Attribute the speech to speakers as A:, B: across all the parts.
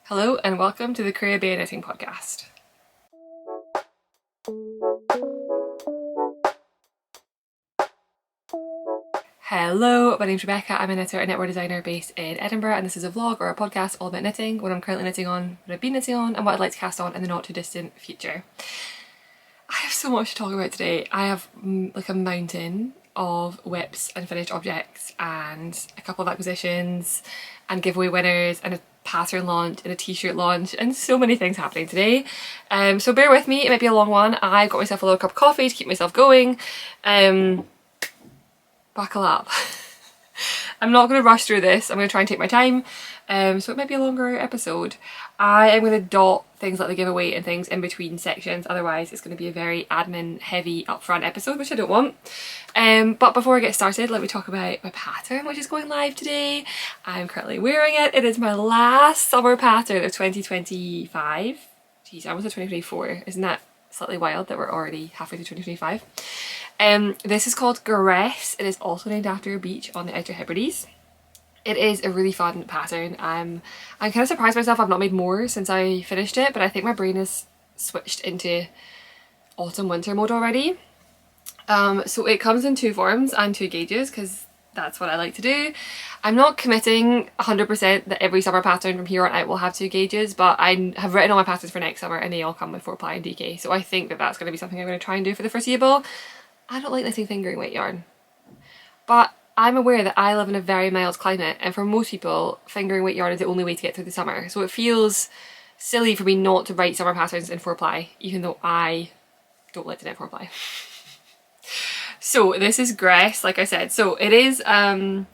A: Hello and welcome to the Creabea Knitting podcast. Hello, my name's Rebecca. I'm a knitter and knitwear designer based in Edinburgh, and this is a vlog or a podcast all about knitting, what I'm currently knitting on, what I've been knitting on, and what I'd like to cast on in the not too distant future. I have so much to talk about today. I have like a mountain of WIPs and finished objects and a couple of acquisitions and giveaway winners and a pattern launch and a t-shirt launch and so many things happening today. So bear with me, it might be a long one. I got myself a little cup of coffee to keep myself going. Buckle up. I'm not going to rush through this, I'm going to try and take my time, so it might be a longer episode. I am going to dot things like the giveaway and things in between sections, otherwise it's going to be a very admin heavy upfront episode, which I don't want. But before I get started, let me talk about my pattern, which is going live today. I'm currently wearing it. It is my last summer pattern of 2025. Jeez, I almost said 2024. Isn't that slightly wild that we're already halfway through 2025? This is called Gress. It is also named after a beach on the Outer Hebrides. It is a really fun pattern. I'm kind of surprised myself I've not made more since I finished it, but I think my brain has switched into autumn winter mode already. So it comes in two forms and two gauges because that's what I like to do. I'm not committing 100% that every summer pattern from here on out will have two gauges, but I have written all my patterns for next summer and they all come with 4-ply and DK, so I think that that's going to be something I'm going to try and do for the foreseeable. I don't like knitting fingering weight yarn, but I'm aware that I live in a very mild climate, and for most people fingering weight yarn is the only way to get through the summer, so it feels silly for me not to write summer patterns in 4-ply, even though I don't like to knit 4-ply. So this is Gress, like I said. So it is a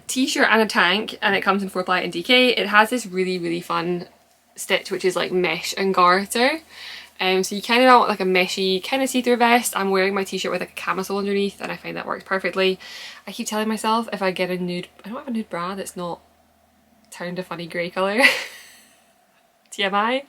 A: t-shirt and a tank, and it comes in 4-ply and DK. It has this really fun stitch which is like mesh and garter. So you kind of want like a meshy kind of see-through vest. I'm wearing my t-shirt with like a camisole underneath and I find that works perfectly. I keep telling myself if I get a nude, I don't have a nude bra that's not turned a funny grey colour. TMI.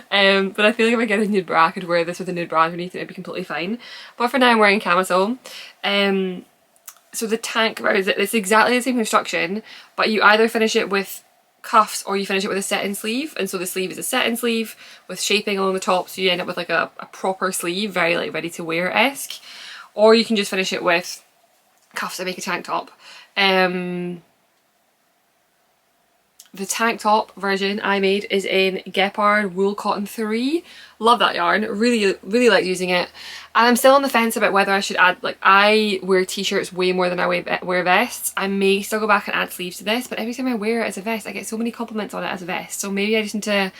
A: But I feel like if I get a nude bra I could wear this with a nude bra underneath and it'd be completely fine. But for now I'm wearing camisole. So the tank, it's exactly the same construction, but you either finish it with cuffs or you finish it with a set-in sleeve, and so the sleeve is a set-in sleeve with shaping along the top, so you end up with like a proper sleeve, very like ready to wear-esque, or you can just finish it with cuffs and make a tank top. The tank top version I made is in Gepard Wool Cotton 3. Love that yarn, really like using it. And I'm still on the fence about whether I should add, like, I wear t-shirts way more than I wear vests. I may still go back and add sleeves to this, but every time I wear it as a vest I get so many compliments on it as a vest, so maybe I just need to,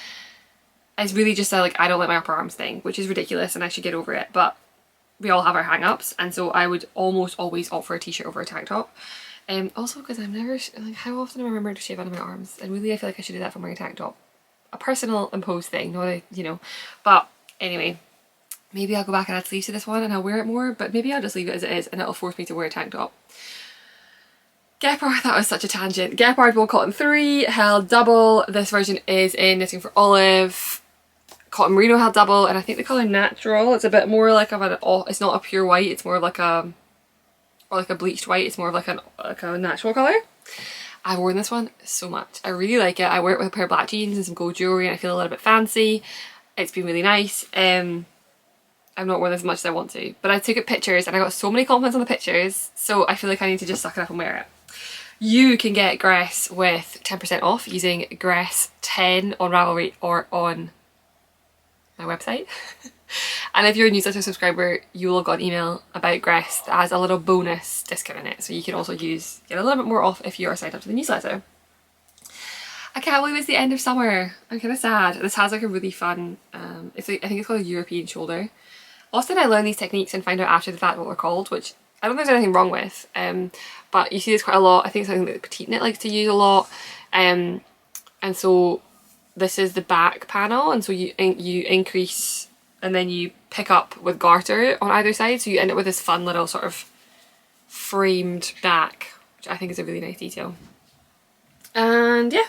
A: it's really just a like I don't like my upper arms thing, which is ridiculous and I should get over it, but we all have our hang-ups, and so I would almost always opt for a t-shirt over a tank top. Also because I'm never, like, how often am I remembering to shave under my arms, and really I feel like I should do that from wearing a tank top. A personal imposed thing, not a, you know, but anyway, maybe I'll go back and add sleeves to this one and I'll wear it more, but maybe I'll just leave it as it is and it'll force me to wear a tank top. Gepard, that was such a tangent. Gepard Wool Cotton 3 held double. This version is in Knitting for Olive. Cotton Merino held double, and I think the colour Natural, it's a bit more like of an, it's not a pure white, it's more like a, or like a bleached white, it's more of like a natural colour. I've worn this one so much. I really like it. I wear it with a pair of black jeans and some gold jewellery and I feel a little bit fancy. It's been really nice. I've not worn this as much as I want to, but I took it pictures and I got so many compliments on the pictures, so I feel like I need to just suck it up and wear it. You can get Gress with 10% off using Gress10 on Ravelry or on my website. And if you're a newsletter subscriber, you'll have got an email about Gress that has a little bonus discount in it, so you can also get a little bit more off if you are signed up to the newsletter. I can't believe it's the end of summer. I'm kind of sad. This has like a really fun, I think it's called a European shoulder. Often I learn these techniques and find out after the fact what they're called, which I don't think there's anything wrong with, but you see this quite a lot. I think it's something that Petite Knit likes to use a lot, and so this is the back panel, and so you increase and then you pick up with garter on either side, so you end up with this fun little sort of framed back, which I think is a really nice detail. And yeah,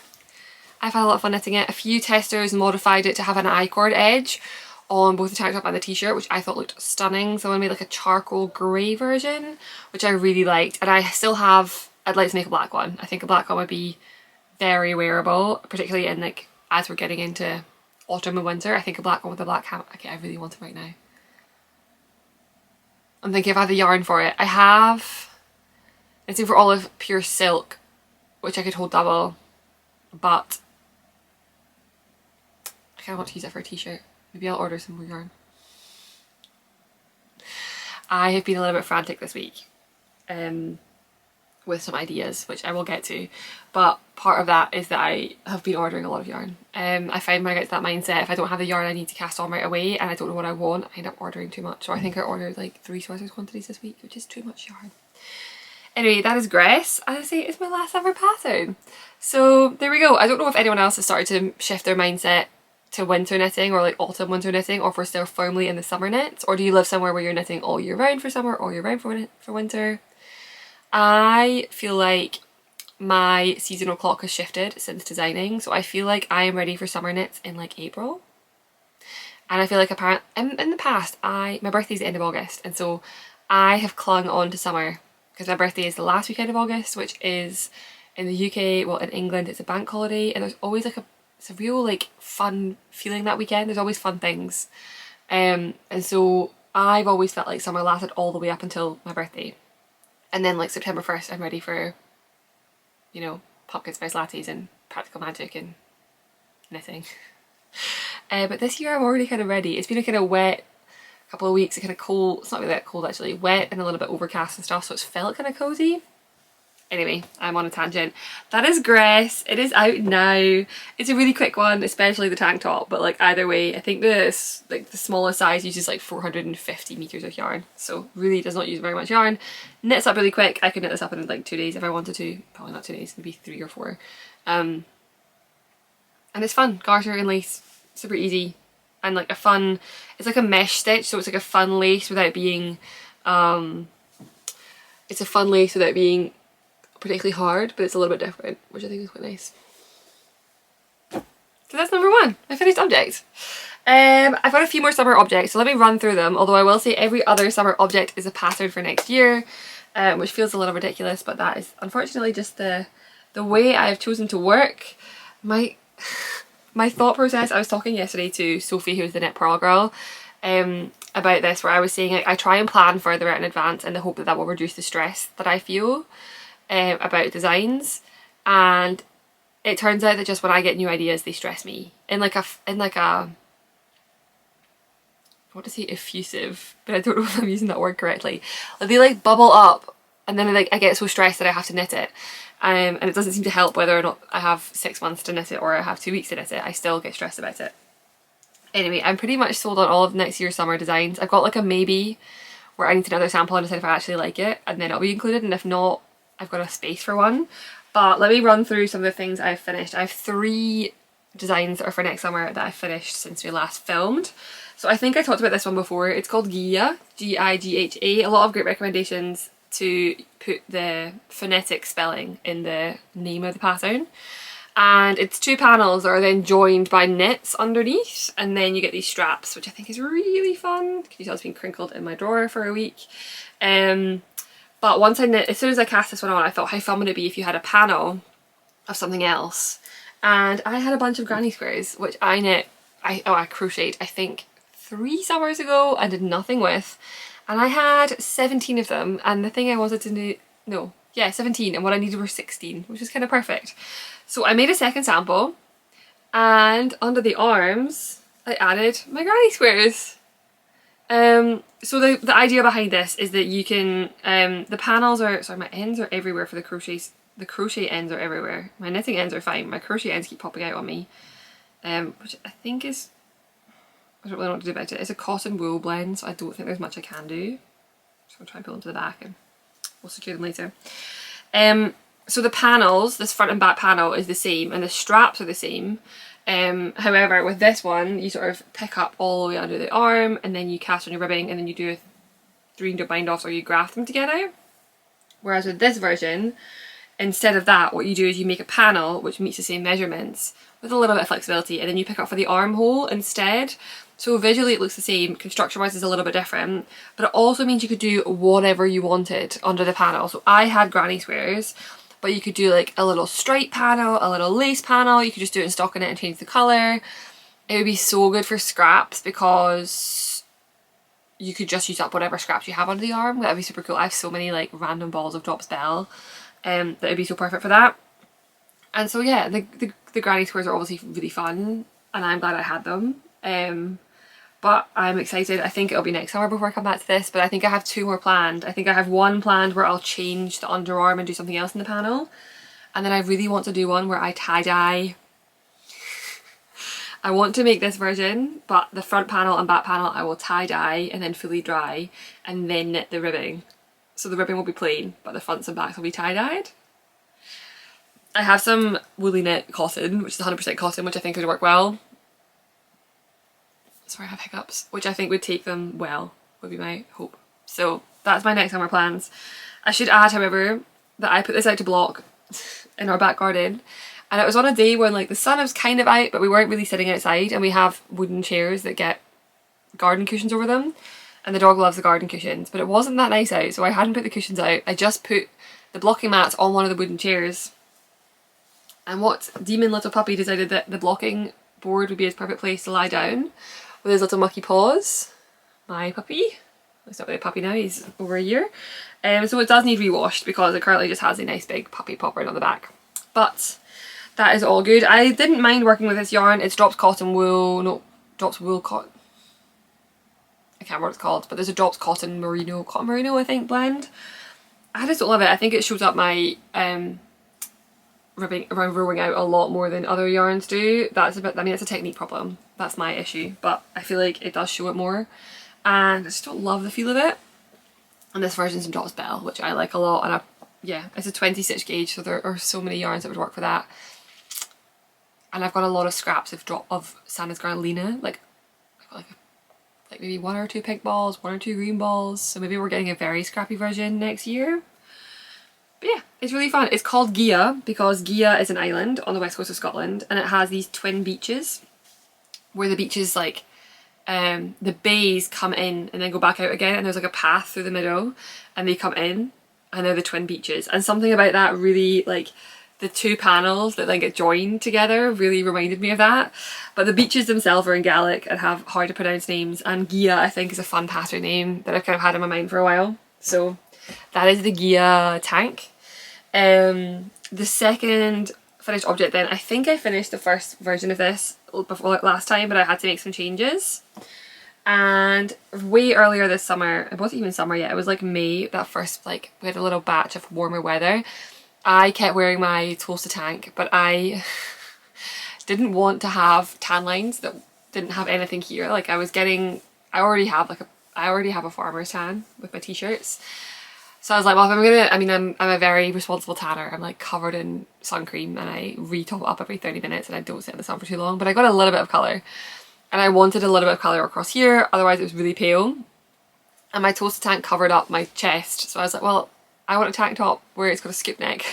A: I've had a lot of fun knitting it. A few testers modified it to have an I-cord edge on both the tank top and the t-shirt, which I thought looked stunning, so I made like a charcoal grey version, which I really liked, and I still have, I'd like to make a black one. I think a black one would be very wearable, particularly in like as we're getting into autumn and winter. I think a black one with a black ham. Okay, I really want them right now. I'm thinking if I had the yarn for it. I have, it's in for olive pure silk, which I could hold double, but I kind of want to use it for a t-shirt. Maybe I'll order some more yarn. I have been a little bit frantic this week with some ideas, which I will get to, but part of that is that I have been ordering a lot of yarn. I find when I get to that mindset, if I don't have the yarn I need to cast on right away and I don't know what I want, I end up ordering too much. So I think I ordered like 3 sweaters quantities this week, which is too much yarn. Anyway, that is Gress. As I say, it's my last ever pattern. So there we go. I don't know if anyone else has started to shift their mindset to winter knitting or like autumn winter knitting, or if we're still firmly in the summer knits, or do you live somewhere where you're knitting all year round for summer, all year round for winter? I feel like my seasonal clock has shifted since designing, so I feel like I am ready for summer knits in like April. And I feel like apparently in the past, my birthday is the end of August, and so I have clung on to summer because my birthday is the last weekend of August, which is in the UK, well in England it's a bank holiday, and there's always like it's a real like fun feeling that weekend. There's always fun things, and so I've always felt like summer lasted all the way up until my birthday. And then like September 1st, I'm ready for, you know, pumpkin spice lattes and practical magic and knitting. But this year I'm already kind of ready. It's been a kind of wet couple of weeks, a kind of cold, it's not really that cold actually, wet and a little bit overcast and stuff, so it's felt kind of cozy. Anyway, I'm on a tangent. That is Gress. It is out now. It's a really quick one, especially the tank top, but like either way, I think this, like the smallest size uses like 450 meters of yarn, so really does not use very much yarn. Knits up really quick. I could knit this up in like 2 days if I wanted to. Probably not 2 days, maybe 3 or 4. And it's fun, garter and lace, super easy. And like a fun, it's like a mesh stitch, so it's like a fun lace without being, it's a fun lace without being particularly hard, but it's a little bit different, which I think is quite nice. So that's number 1, my finished object. I've got a few more summer objects, so let me run through them, although I will say every other summer object is a pattern for next year, which feels a little ridiculous, but that is unfortunately just the way I've chosen to work. My thought process, I was talking yesterday to Sophie, who's the Knit Pearl girl, about this, where I was saying like, I try and plan further out in advance in the hope that that will reduce the stress that I feel about designs, and it turns out that just when I get new ideas they stress me in like a I want to say effusive, but I don't know if I'm using that word correctly. Like they like bubble up and then like I get so stressed that I have to knit it, and it doesn't seem to help whether or not I have 6 months to knit it or I have 2 weeks to knit it. I still get stressed about it. Anyway, I'm pretty much sold on all of next year's summer designs. I've got like a maybe where I need another sample and decide if I actually like it, and then it'll be included, and if not, I've got a space for one. But let me run through some of the things I've finished. I have 3 designs that are for next summer that I've finished since we last filmed. So I think I talked about this one before. It's called Gigha, G-I-G-H-A. A lot of great recommendations to put the phonetic spelling in the name of the pattern. And it's 2 panels that are then joined by knits underneath, and then you get these straps, which I think is really fun. Can you tell it's been crinkled in my drawer for a week? But once I knit, as soon as I cast this one on, I thought how fun would it be if you had a panel of something else. And I had a bunch of granny squares, which I knit, I crocheted, I think 3 summers ago and did nothing with. And I had 17 of them, and the thing I wanted to do, no, yeah, 17, and what I needed were 16, which is kind of perfect. So I made a second sample, and under the arms, I added my granny squares. So the idea behind this is that you can, the panels are, sorry, my ends are everywhere for the crochets. The crochet ends are everywhere. My knitting ends are fine. My crochet ends keep popping out on me, which I think is, I don't really know what to do about it. It's a cotton wool blend, so I don't think there's much I can do. So I'll try and pull them to the back and we'll secure them later. So the panels, this front and back panel is the same, and the straps are the same. However, with this one, you sort of pick up all the way under the arm, and then you cast on your ribbing, and then you do a 300 bind offs, or you graft them together. Whereas with this version, instead of that, what you do is you make a panel which meets the same measurements with a little bit of flexibility, and then you pick up for the armhole instead. So visually it looks the same, construction wise is a little bit different, but it also means you could do whatever you wanted under the panel. So I had granny squares, but you could do like a little stripe panel, a little lace panel, you could just do it in stockinette and change the colour. It would be so good for scraps because you could just use up whatever scraps you have under the arm. That would be super cool. I have so many like random balls of Drops Bell that would be so perfect for that. And so yeah, the granny squares are obviously really fun and I'm glad I had them. But I'm excited. I think it'll be next summer before I come back to this, but I think I have 2 more planned. I think I have one planned where I'll change the underarm and do something else in the panel. And then I really want to do one where I tie-dye. I want to make this version, but the front panel and back panel I will tie-dye and then fully dry and then knit the ribbing. So the ribbing will be plain, but the fronts and backs will be tie-dyed. I have some woolly knit cotton, which is 100% cotton, which I think would work well. Sorry, I have hiccups. Which I think would take them well, would be my hope. So that's my next summer plans. I should add, however, that I put this out to block in our back garden. And it was on a day when like the sun was kind of out, but we weren't really sitting outside, and we have wooden chairs that get garden cushions over them. And the dog loves the garden cushions, but it wasn't that nice out, so I hadn't put the cushions out. I just put the blocking mats on one of the wooden chairs. And what demon little puppy decided that the blocking board would be his perfect place to lie down with his little mucky paws. My puppy. He's not really a puppy now, he's over a year. So it does need rewashed because it currently just has a nice big puppy paw print on the back. But that is all good. I didn't mind working with this yarn. It's Drops Cotton Wool, no, Drops Wool Cotton. I can't remember what it's called, but there's a Drops Cotton Merino, Cotton Merino I think blend. I just don't love it. I think it shows up my ribbing around rowing out a lot more than other yarns do. That's a bit, I mean, it's a technique problem. That's my issue, but I feel like it does show it more. And I just don't love the feel of it. And this version's in Drops Bell, which I like a lot. And yeah, it's a 20 stitch gauge, so there are so many yarns that would work for that. And I've got a lot of scraps of Sandnesgarn Lima, like I've got like maybe 1 or 2 pink balls, 1 or 2 green balls. So maybe we're getting a very scrappy version next year. But yeah, it's really fun. It's called Gigha because Gigha is an island on the west coast of Scotland, and it has these twin beaches where the beaches like the bays come in and then go back out again, and there's like a path through the middle and they come in and they're the twin beaches. And something about that really, like the 2 panels that then get joined together really reminded me of that. But the beaches themselves are in Gaelic and have hard to pronounce names, and Gigha I think is a fun pattern name that I've kind of had in my mind for a while. So that is the Gigha tank. The second finished object then, I think I finished the first version of this before last time, but I had to make some changes. And way earlier this summer, it wasn't even summer yet, it was like May, that first, like, we had a little batch of warmer weather. I kept wearing my toasted tank, but I didn't want to have tan lines that didn't have anything here. Like I already have a farmer's tan with my t-shirts. So I was like, well, if I'm gonna, I mean, I'm a very responsible tanner. I'm like covered in sun cream and I re-top it up every 30 minutes and I don't sit in the sun for too long, but I got a little bit of colour. And I wanted a little bit of colour across here, otherwise it was really pale. And my toasted tank covered up my chest, so I was like, well, I want a tank top where it's got a scoop neck.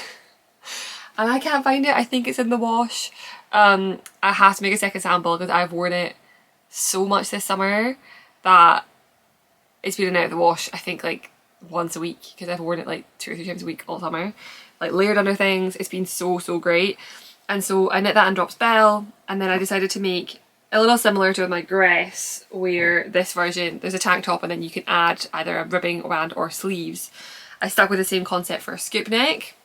A: And I can't find it. I think it's in the wash. I have to make a second sample because I've worn it so much this summer that it's been out of the wash, I think, like once a week, because I've worn it like 2 or 3 times a week all summer. Like layered under things. It's been so great. And so I knit that in Drops Bell, and then I decided to make a little similar to my Gress, where this version, there's a tank top and then you can add either a ribbing band or sleeves. I stuck with the same concept for a scoop neck.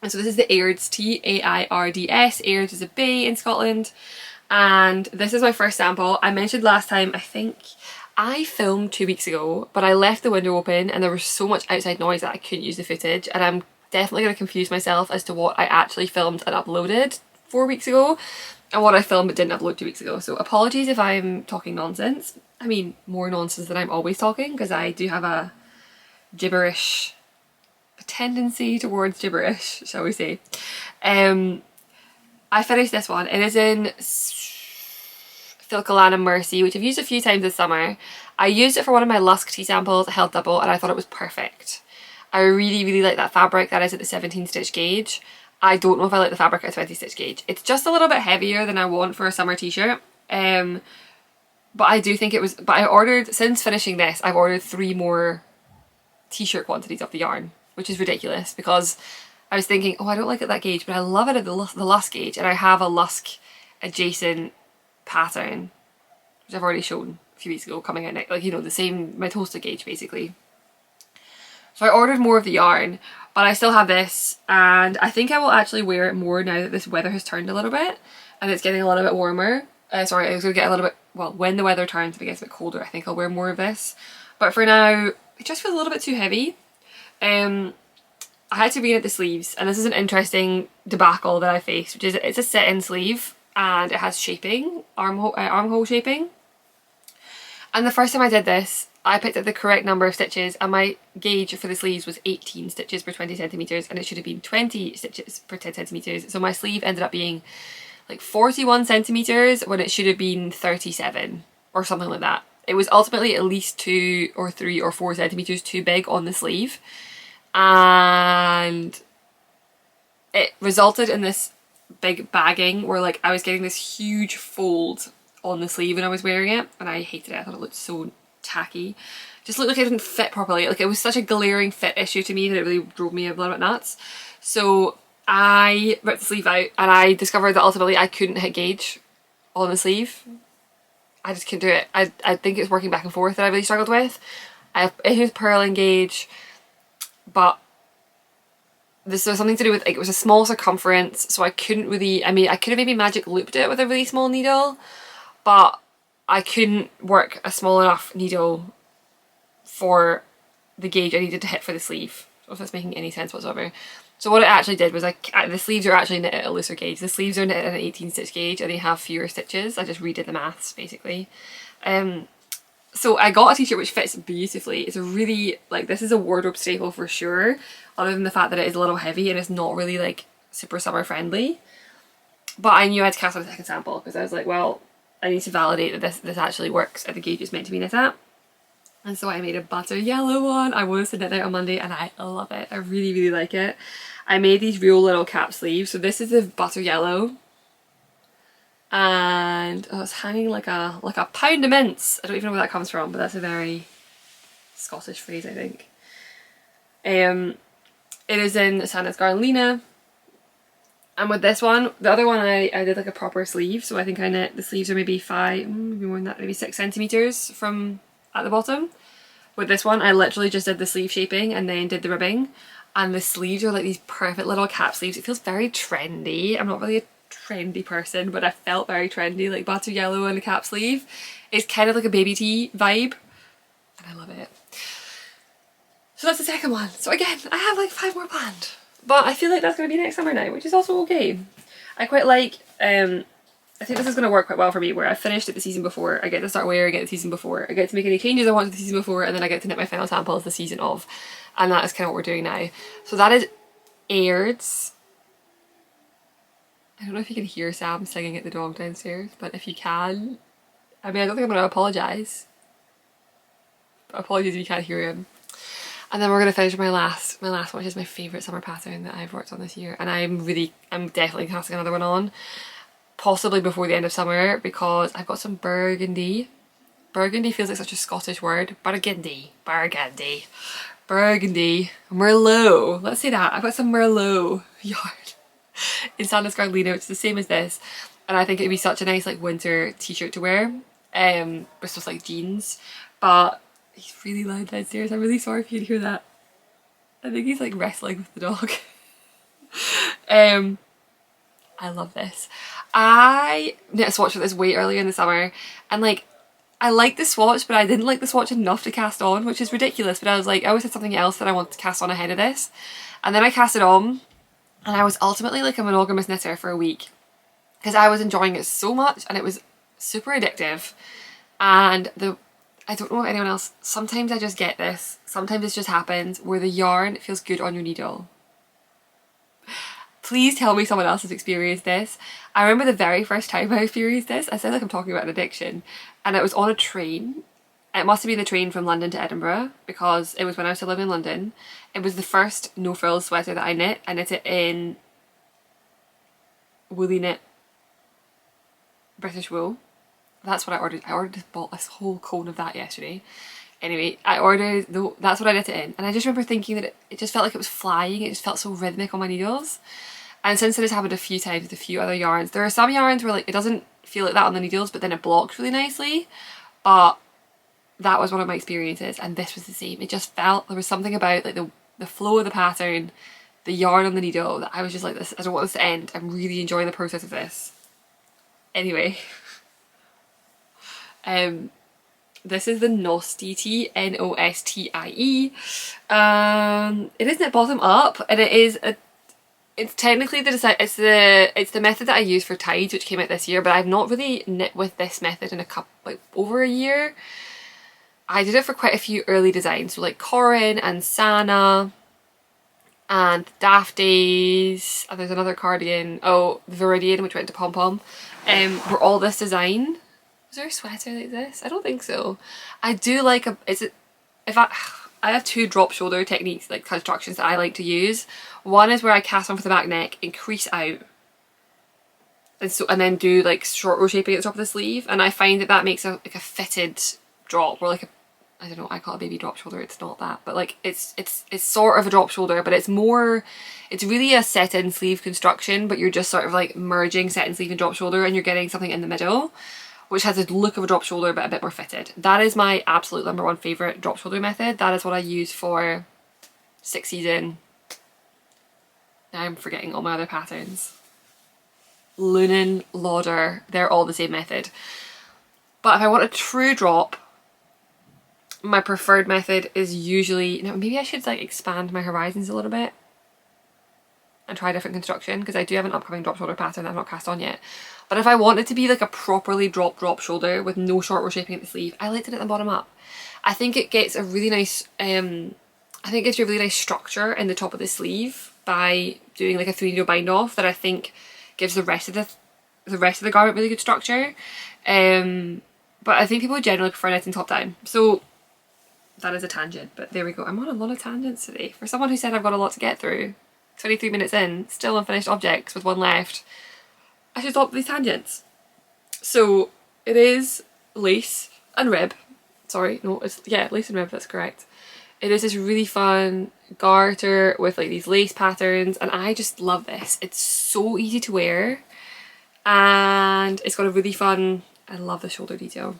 A: And so this is the Airds tee, A-I-R-D-S. Airds is a bay in Scotland. And this is my first sample. I mentioned last time, I think I filmed 2 weeks ago, but I left the window open and there was so much outside noise that I couldn't use the footage. And I'm definitely going to confuse myself as to what I actually filmed and uploaded 4 weeks ago and what I filmed but didn't upload 2 weeks ago. So apologies if I'm talking nonsense. I mean, more nonsense than I'm always talking, because I do have a gibberish, a tendency towards gibberish, shall we say. I finished this one. It is in Filcolana Mercy, which I've used a few times this summer. I used it for one of my Lusk tea samples. I held double and I thought it was perfect. I really like that fabric. That is at the 17 stitch gauge. I don't know if I like the fabric at 20 stitch gauge. It's just a little bit heavier than I want for a summer t-shirt. But I do think it was, but I ordered, since finishing this, I've ordered 3 more t-shirt quantities of the yarn, which is ridiculous because I was thinking, oh, I don't like it that gauge, but I love it at the Lusk gauge, and I have a Lusk adjacent pattern, which I've already shown a few weeks ago, coming out next, like, you know, the same, my toaster gauge basically. So I ordered more of the yarn, but I still have this, and I think I will actually wear it more now that this weather has turned a little bit and it's getting a little bit warmer. Sorry, it's going to get a little bit, well, when the weather turns, if it gets a bit colder, I think I'll wear more of this. But for now, it just feels a little bit too heavy. I had to reknit the sleeves, and this is an interesting debacle that I faced, which is it's a sit-in sleeve and it has shaping, armhole shaping. And the first time I did this, I picked up the correct number of stitches, and my gauge for the sleeves was 18 stitches per 20 centimetres, and it should have been 20 stitches per 10 centimetres. So my sleeve ended up being like 41 centimetres when it should have been 37 or something like that. It was ultimately at least 2 or 3 or 4 centimetres too big on the sleeve, and it resulted in this big bagging where like I was getting this huge fold on the sleeve when I was wearing it, and I hated it. I thought it looked so tacky. Just looked like it didn't fit properly. Like, it was such a glaring fit issue to me that it really drove me a little bit nuts. So I ripped the sleeve out, and I discovered that ultimately I couldn't hit gauge on the sleeve. I just couldn't do it. I think it's working back and forth that I really struggled with. I have issues purling gauge, but this was something to do with, like, it was a small circumference, so I couldn't really, I mean, I could have maybe magic looped it with a really small needle, but I couldn't work a small enough needle for the gauge I needed to hit for the sleeve. I don't know if that's making any sense whatsoever. So what it actually did was, the sleeves are actually knit at a looser gauge. The sleeves are knit at an 18 stitch gauge, and they have fewer stitches. I just redid the maths basically. So I got a t-shirt which fits beautifully. It's a really, like, this is a wardrobe staple for sure, other than the fact that it is a little heavy and it's not really like super summer friendly. But I knew I had to cast on a second sample because I was like, well, I need to validate that this actually works at the gauge it's meant to be knit at. And so I made a butter yellow one. I wanted to knit it on Monday, and I love it. I really, really like it. I made these real little cap sleeves. So this is the butter yellow, and oh, it's hanging like a pound of mince. I don't even know where that comes from, but that's a very Scottish phrase, I think. It is in Sandnesgarn Lima. And with this one, the other one I did like a proper sleeve, so I think I knit, the sleeves are maybe maybe more than that, maybe 6 centimetres from at the bottom. With this one, I literally just did the sleeve shaping and then did the ribbing, and the sleeves are like these perfect little cap sleeves. It feels very trendy. I'm not really a trendy person, but I felt very trendy, like butter yellow and a cap sleeve. It's kind of like a baby tee vibe, and I love it. So that's the second one. So again, I have like 5 more planned, but I feel like that's going to be next summer now, which is also okay. I quite like, I think this is going to work quite well for me, where I finished it the season before, I get to start wearing it the season before, I get to make any changes I want to the season before, and then I get to knit my final samples the season of. And that is kind of what we're doing now. So that is Airds. I don't know if you can hear Sam singing at the dog downstairs, but if you can, I mean, I don't think I'm going to apologise. But apologies if you can't hear him. And then we're going to finish with my last one, which is my favourite summer pattern that I've worked on this year. And I'm definitely casting another one on. Possibly before the end of summer, because I've got some burgundy. Burgundy feels like such a Scottish word. Burgundy. Burgundy. Burgundy. Merlot. Let's say that. I've got some Merlot yarn in Sandnesgarn Lina, which is the same as this. And I think it'd be such a nice like winter t-shirt to wear. With just like jeans. But he's really loud downstairs. I'm really sorry if you can hear that. I think he's like wrestling with the dog. I love this. I knit a swatch with this way earlier in the summer, and like I liked the swatch, but I didn't like the swatch enough to cast on, which is ridiculous. But I was like, I always had something else that I wanted to cast on ahead of this, and then I cast it on, and I was ultimately like a monogamous knitter for a week because I was enjoying it so much, and it was super addictive. And I don't know about anyone else, sometimes I just get this, sometimes this just happens, where the yarn feels good on your needle. Please tell me someone else has experienced this. I remember the very first time I experienced this, I sound like I'm talking about an addiction, and it was on a train. It must have been the train from London to Edinburgh, because it was when I was still living in London. It was the first no-frills sweater that I knit. I knit it in Woolly Knit British wool. That's what I ordered. Bought this whole cone of that yesterday. Anyway, I ordered, that's what I knit it in, and I just remember thinking that it just felt like it was flying. It just felt so rhythmic on my needles. And since then it's happened a few times with a few other yarns. There are some yarns where like it doesn't feel like that on the needles, but then it blocks really nicely. But that was one of my experiences, and this was the same. It just felt, there was something about like the flow of the pattern, the yarn on the needle, that I was just like, this, I don't want this to end. I'm really enjoying the process of this. Anyway. This is the Nostie tee, Nostie. It is knit bottom up, and it's technically the design. It's the method that I use for tides, which came out this year. But I've not really knit with this method in over a year. I did it for quite a few early designs, so like Corin and Sana, and Daft Days, and there's another cardigan. Oh, Viridian, which went to Pom Pom. Were all this design. Was there a sweater like this? I don't think so. I do like I have two drop shoulder techniques, like constructions, that I like to use. One is where I cast on for the back neck and crease out, and then do like short row shaping at the top of the sleeve, and I find that makes a fitted drop, or like I don't know, I call it a baby drop shoulder. It's not that, but like it's sort of a drop shoulder, but it's really a set-in sleeve construction, but you're just sort of like merging set-in sleeve and drop shoulder, and you're getting something in the middle, which has a look of a drop shoulder but a bit more fitted. That is my absolute #1 favourite drop shoulder method. That is what I use for 6th season. Now I'm forgetting all my other patterns. Lunan, Lauder, they're all the same method. But if I want a true drop, my preferred method is usually, now maybe I should like expand my horizons a little bit and try a different construction, because I do have an upcoming drop shoulder pattern that I've not cast on yet. But if I want it to be like a properly drop shoulder with no short row shaping at the sleeve, I like to knit the bottom up. I think it gets a really nice, I think it gives you a really nice structure in the top of the sleeve by doing like a 3 needle bind off that I think gives the rest of the garment really good structure. But I think people generally prefer knitting top down. So that is a tangent, but there we go. I'm on a lot of tangents today. For someone who said I've got a lot to get through, 23 minutes in, still unfinished objects with one left, I should stop these tangents. So it is lace and rib. Sorry, no, lace and rib, that's correct. It is this really fun garter with like these lace patterns, and I just love this. It's so easy to wear, and it's got a really fun, I love the shoulder detail.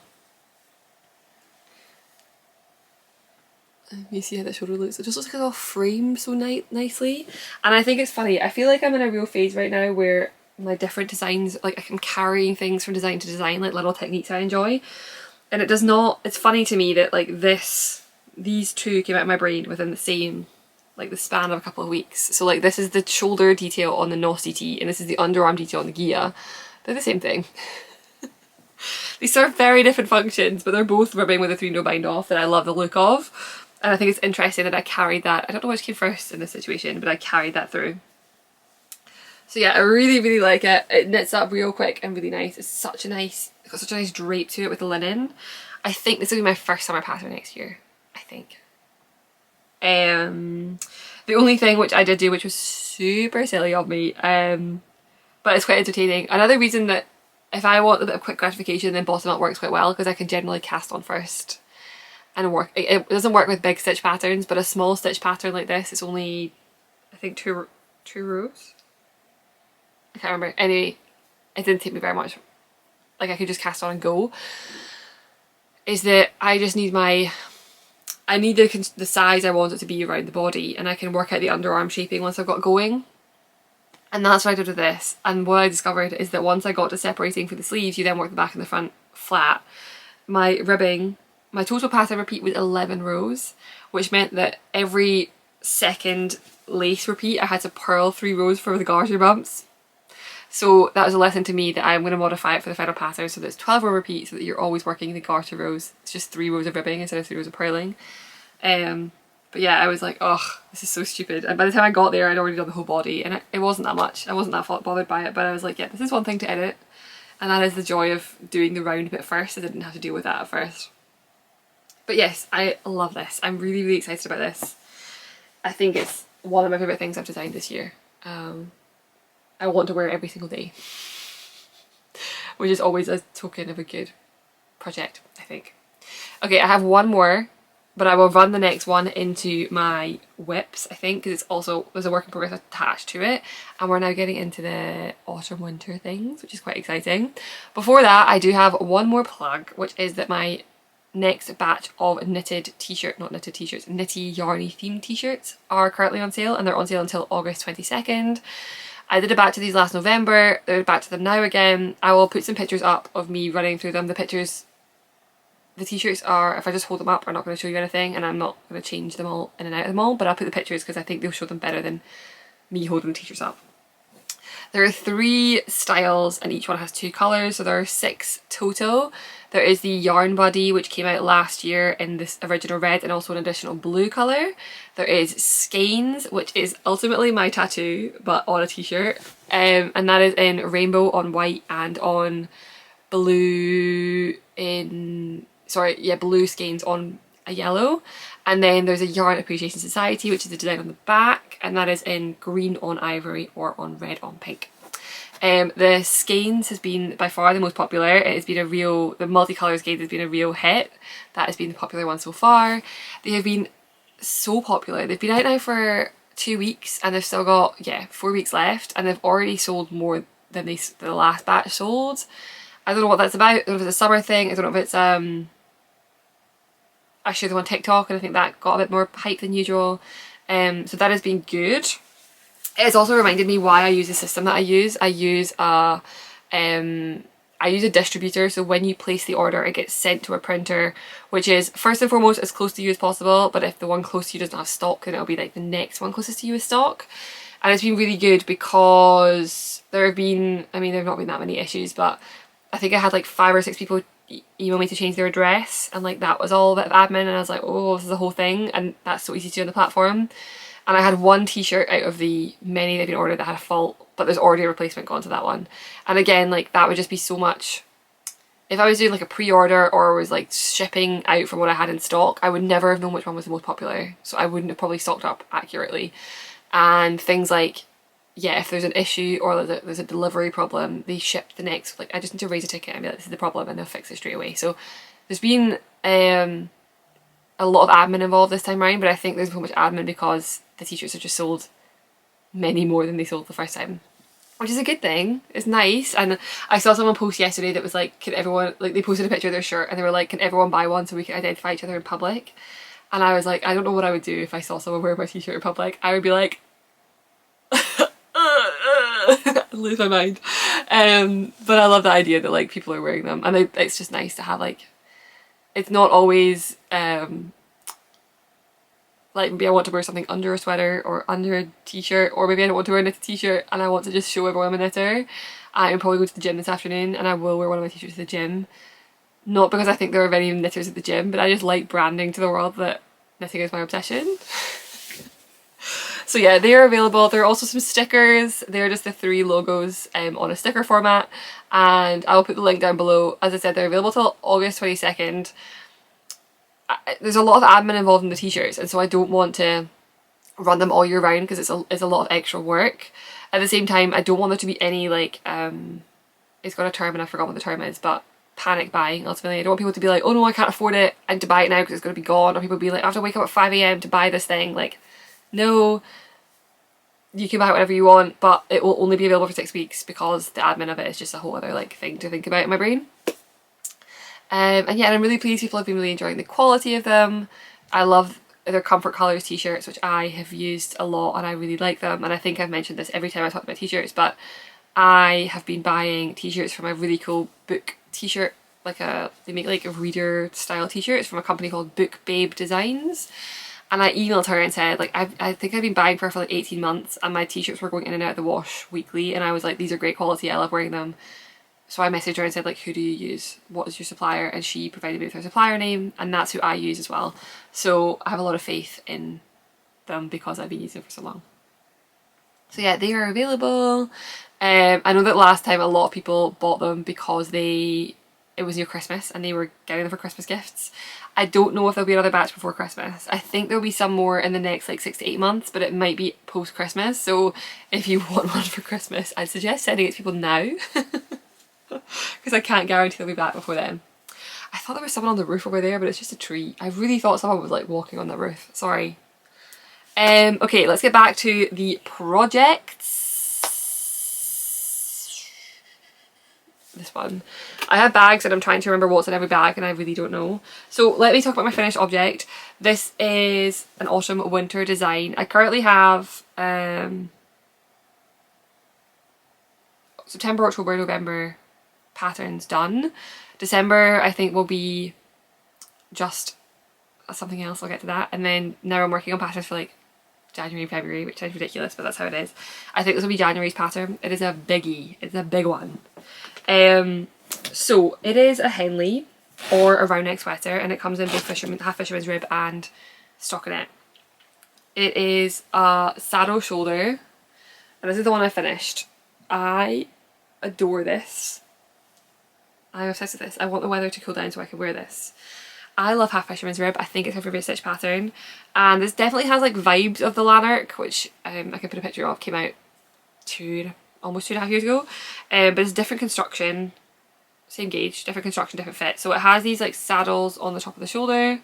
A: You see how the shoulder looks? It just looks like it's all framed so nicely. And I think it's funny. I feel like I'm in a real phase right now where my different designs, like I'm carrying things from design to design, like little techniques I enjoy. And it does not, it's funny to me that like these two came out of my brain within the same, like the span of a couple of weeks. So like this is the shoulder detail on the Nostie tee, and this is the underarm detail on the Gigha. They're the same thing. They serve very different functions, but they're both ribbing with a 3 needle bind off that I love the look of. And I think it's interesting that I carried that. I don't know which came first in this situation, but I carried that through. So yeah, I really, really like it. It knits up real quick and really nice. It's got such a nice drape to it with the linen. I think this will be my first summer pattern next year. I think. The only thing which I did do, which was super silly of me, but it's quite entertaining. Another reason that if I want a bit of quick gratification, then bottom up works quite well, because I can generally cast on first. And work. It doesn't work with big stitch patterns, but a small stitch pattern like this is only, I think, two rows. I can't remember. Anyway, it didn't take me very much. Like I could just cast on and go. Is that I just need the size I want it to be around the body, and I can work out the underarm shaping once I've got going. And that's what I did with this. And what I discovered is that once I got to separating for the sleeves, you then work the back and the front flat. My ribbing. My total pattern repeat was 11 rows, which meant that every second lace repeat I had to purl 3 rows for the garter bumps. So that was a lesson to me that I'm going to modify it for the final pattern so that it's 12 row repeat, so that you're always working the garter rows. It's just 3 rows of ribbing instead of 3 rows of purling. But yeah, I was like, oh, this is so stupid. And by the time I got there, I'd already done the whole body, and it wasn't that much. I wasn't that bothered by it, but I was like, yeah, this is one thing to edit. And that is the joy of doing the round bit first. I didn't have to deal with that at first. But yes, I love this. I'm really, really excited about this. I think it's one of my favourite things I've designed this year. I want to wear it every single day, which is always a token of a good project, I think. Okay, I have one more but I will run the next one into my WIPs, I think, because it's also, there's a work in progress attached to it, and we're now getting into the autumn winter things, which is quite exciting. Before that, I do have one more plug, which is that my next batch of knitted t-shirt, not knitted t-shirts, knitty yarny themed t-shirts are currently on sale, and they're on sale until August 22nd. I did a batch of these last November, there's a batch of them now again. I will put some pictures up of me running through them. The pictures, the t-shirts are, if I just hold them up, I'm not going to show you anything, and I'm not going to change them all in and out of them all, but I'll put the pictures because I think they'll show them better than me holding the t-shirts up. There are 3 styles and each one has 2 colours, so there are 6 total. There is the Yarn Buddy, which came out last year in this original red and also an additional blue colour. There is Skeins, which is ultimately my tattoo, but on a t-shirt, and that is in rainbow on white and on blue in, sorry, yeah, blue skeins on a yellow. And then there's a Yarn Appreciation Society, which is the design on the back, and that is in green on ivory or on red on pink. The skeins has been by far the most popular. It has been a real, the multicolour skeins has been a real hit. That has been the popular one so far. They have been so popular. They've been out now for 2 weeks and they've still got, yeah, 4 weeks left, and they've already sold more than the last batch sold. I don't know what that's about. I don't know if it's a summer thing. I don't know if it's I shared them on TikTok and I think that got a bit more hype than usual. So that has been good. It's also reminded me why I use the system that I use. I use a distributor, so when you place the order it gets sent to a printer, which is first and foremost as close to you as possible, but if the one close to you doesn't have stock then it'll be like the next one closest to you with stock. And it's been really good because there have been, I mean there have not been that many issues, but I think I had like 5 or 6 people email me to change their address, and like that was all a bit of admin, and I was like, oh, this is a whole thing, and that's so easy to do on the platform. And I had one t-shirt out of the many that had been ordered that had a fault, but there's already a replacement gone to that one. And again, like that would just be so much, if I was doing like a pre-order or was like shipping out from what I had in stock, I would never have known which one was the most popular, so I wouldn't have probably stocked up accurately. And things like, yeah, if there's an issue or there's a delivery problem, they ship the next, like I just need to raise a ticket and be like, this is the problem, and they'll fix it straight away. So there's been a lot of admin involved this time around, but I think there's so much admin because the t-shirts have just sold many more than they sold the first time, which is a good thing. It's nice. And I saw someone post yesterday that was like, can everyone, like they posted a picture of their shirt and they were like, can everyone buy one so we can identify each other in public? And I was like, I don't know what I would do if I saw someone wear my t-shirt in public. I would be like lose my mind. But I love the idea that like people are wearing them, and it's just nice to have like, it's not always like maybe I want to wear something under a sweater or under a t-shirt, or maybe I don't want to wear a knitted t-shirt and I want to just show everyone I'm a knitter. I'm probably going to the gym this afternoon and I will wear one of my t-shirts to the gym, not because I think there are many knitters at the gym, but I just like branding to the world that knitting is my obsession. So yeah, they are available. There are also some stickers. They're just the 3 logos on a sticker format, and I'll put the link down below. As I said, they're available till August 22nd. There's a lot of admin involved in the t-shirts, and so I don't want to run them all year round because it's a lot of extra work. At the same time, I don't want there to be any like, it's got a term and I forgot what the term is, but panic buying ultimately. I don't want people to be like, oh no, I can't afford it, and to buy it now because it's going to be gone, or people be like, I have to wake up at 5 AM to buy this thing. Like, no, you can buy whatever you want, but it will only be available for 6 weeks because the admin of it is just a whole other like thing to think about in my brain. And yeah, I'm really pleased people have been really enjoying the quality of them. I love their Comfort Colours t-shirts, which I have used a lot and I really like them, and I think I've mentioned this every time I talk about t-shirts, but I have been buying t-shirts from a really cool book t-shirt, like they make like a reader style t-shirts from a company called Book Babe Designs. And I emailed her and said, like, I think I've been buying for her for like 18 months and my t-shirts were going in and out of the wash weekly, and I was like, these are great quality, I love wearing them. So I messaged her and said, like, who do you use? What is your supplier? And she provided me with her supplier name, and that's who I use as well. So I have a lot of faith in them because I've been using them for so long. So yeah, they are available. I know that last time a lot of people bought them because it was near Christmas and they were getting them for Christmas gifts. I don't know if there'll be another batch before Christmas. I think there'll be some more in the next like 6 to 8 months, but it might be post Christmas. So if you want one for Christmas, I'd suggest sending it to people now because I can't guarantee they'll be back before then. I thought there was someone on the roof over there, but it's just a tree. I really thought someone was like walking on the roof. Sorry. Okay, let's get back to the projects. This one. I have bags and I'm trying to remember what's in every bag and I really don't know. So let me talk about my finished object. This is an autumn winter design. I currently have September, October, November patterns done. December I think will be just something else, I'll get to that. And then now I'm working on patterns for like January, February, which sounds ridiculous, but that's how it is. I think this will be January's pattern. It is a biggie. It's a big one. So it is a Henley or a round neck sweater, and it comes in both half fisherman's rib and stockinette. It is a saddle shoulder, and this is the one I finished. I adore this. I'm obsessed with this. I want the weather to cool down so I can wear this. I love half fisherman's rib. I think it's my favourite stitch pattern, and this definitely has like vibes of the Lanark, which I can put a picture of. Came out almost 2.5 years ago, but it's different construction, same gauge, different construction, different fit. So it has these like saddles on the top of the shoulder.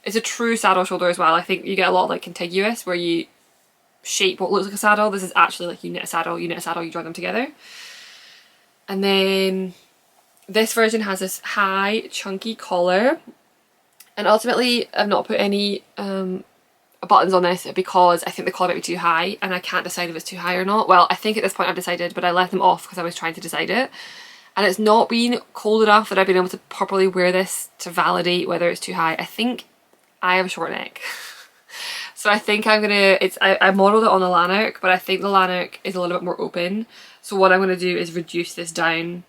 A: It's a true saddle shoulder as well. I think you get a lot of like contiguous where you shape what looks like a saddle. This is actually like you knit a saddle, you join them together. And then this version has this high chunky collar, and ultimately I've not put any buttons on this because I think the collar might be too high and I can't decide if it's too high or not. Well, I think at this point I've decided, but I left them off because I was trying to decide it, and it's not been cold enough that I've been able to properly wear this to validate whether it's too high. I think I have a short neck. So I think I'm gonna, I modelled it on the Lanark, but I think the Lanark is a little bit more open. So what I'm gonna do is reduce this down,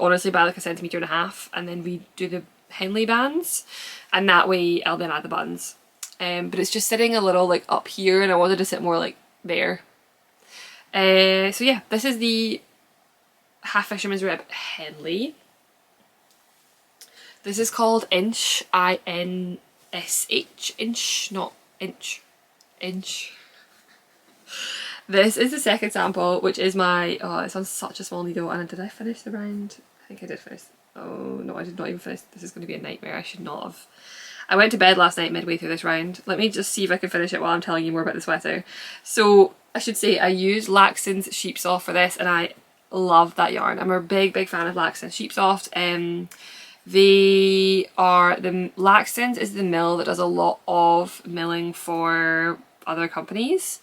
A: honestly, by like 1.5 centimeters, and then redo the Henley bands, and that way I'll then add the buttons. But it's just sitting a little like up here, and I wanted to sit more like there. So yeah, this is the half fisherman's rib Henley. This is called Insh, I-N-S-H, Insh, not Inch, Inch. This is the second sample, which is my, oh, it's on such a small needle, and did I finish the round? I think I did finish. Oh no, I did not even finish. This is going to be a nightmare. I should not have. I went to bed last night midway through this round. Let me just see if I can finish it while I'm telling you more about the sweater. So I should say I used Laxtons Sheepsoft for this, and I love that yarn. I'm a big fan of Laxtons Sheepsoft. The Laxtons is the mill that does a lot of milling for other companies.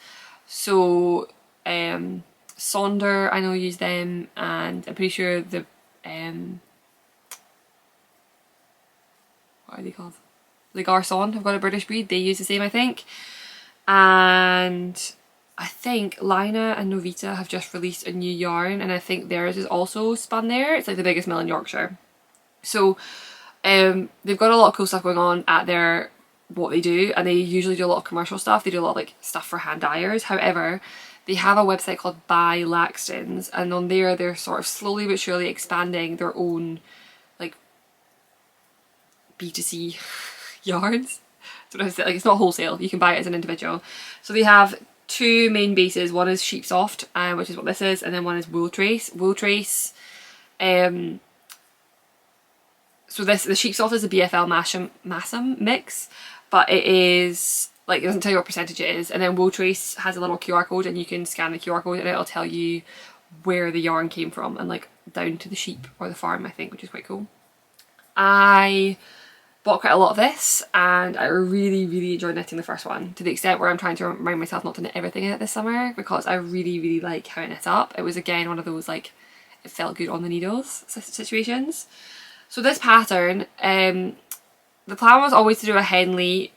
A: So Sonder, I know, use them, and I'm pretty sure the what are they called? The Garçon have got a British breed. They use the same, I think. And I think Lina and Novita have just released a new yarn, and I think theirs is also spun there. It's like the biggest mill in Yorkshire. So they've got a lot of cool stuff going on at their what they do, and they usually do a lot of commercial stuff. They do a lot of like stuff for hand dyers. However, they have a website called By Laxtons, and on there they're sort of slowly but surely expanding their own like B2C yarns. So like, it's not wholesale, you can buy it as an individual. So they have two main bases. One is Sheepsoft, which is what this is, and then one is Wool Trace. Wool Trace, so the Sheepsoft is a BFL Massam mix, but it is like, it doesn't tell you what percentage it is. And then Wool Trace has a little QR code, and you can scan the QR code and it'll tell you where the yarn came from, and like down to the sheep or the farm, I think, which is quite cool. I bought quite a lot of this, and I really enjoyed knitting the first one, to the extent where I'm trying to remind myself not to knit everything in it this summer, because I really like how it knits up. It was again one of those like, it felt good on the needles situations. So this pattern, the plan was always to do a Henley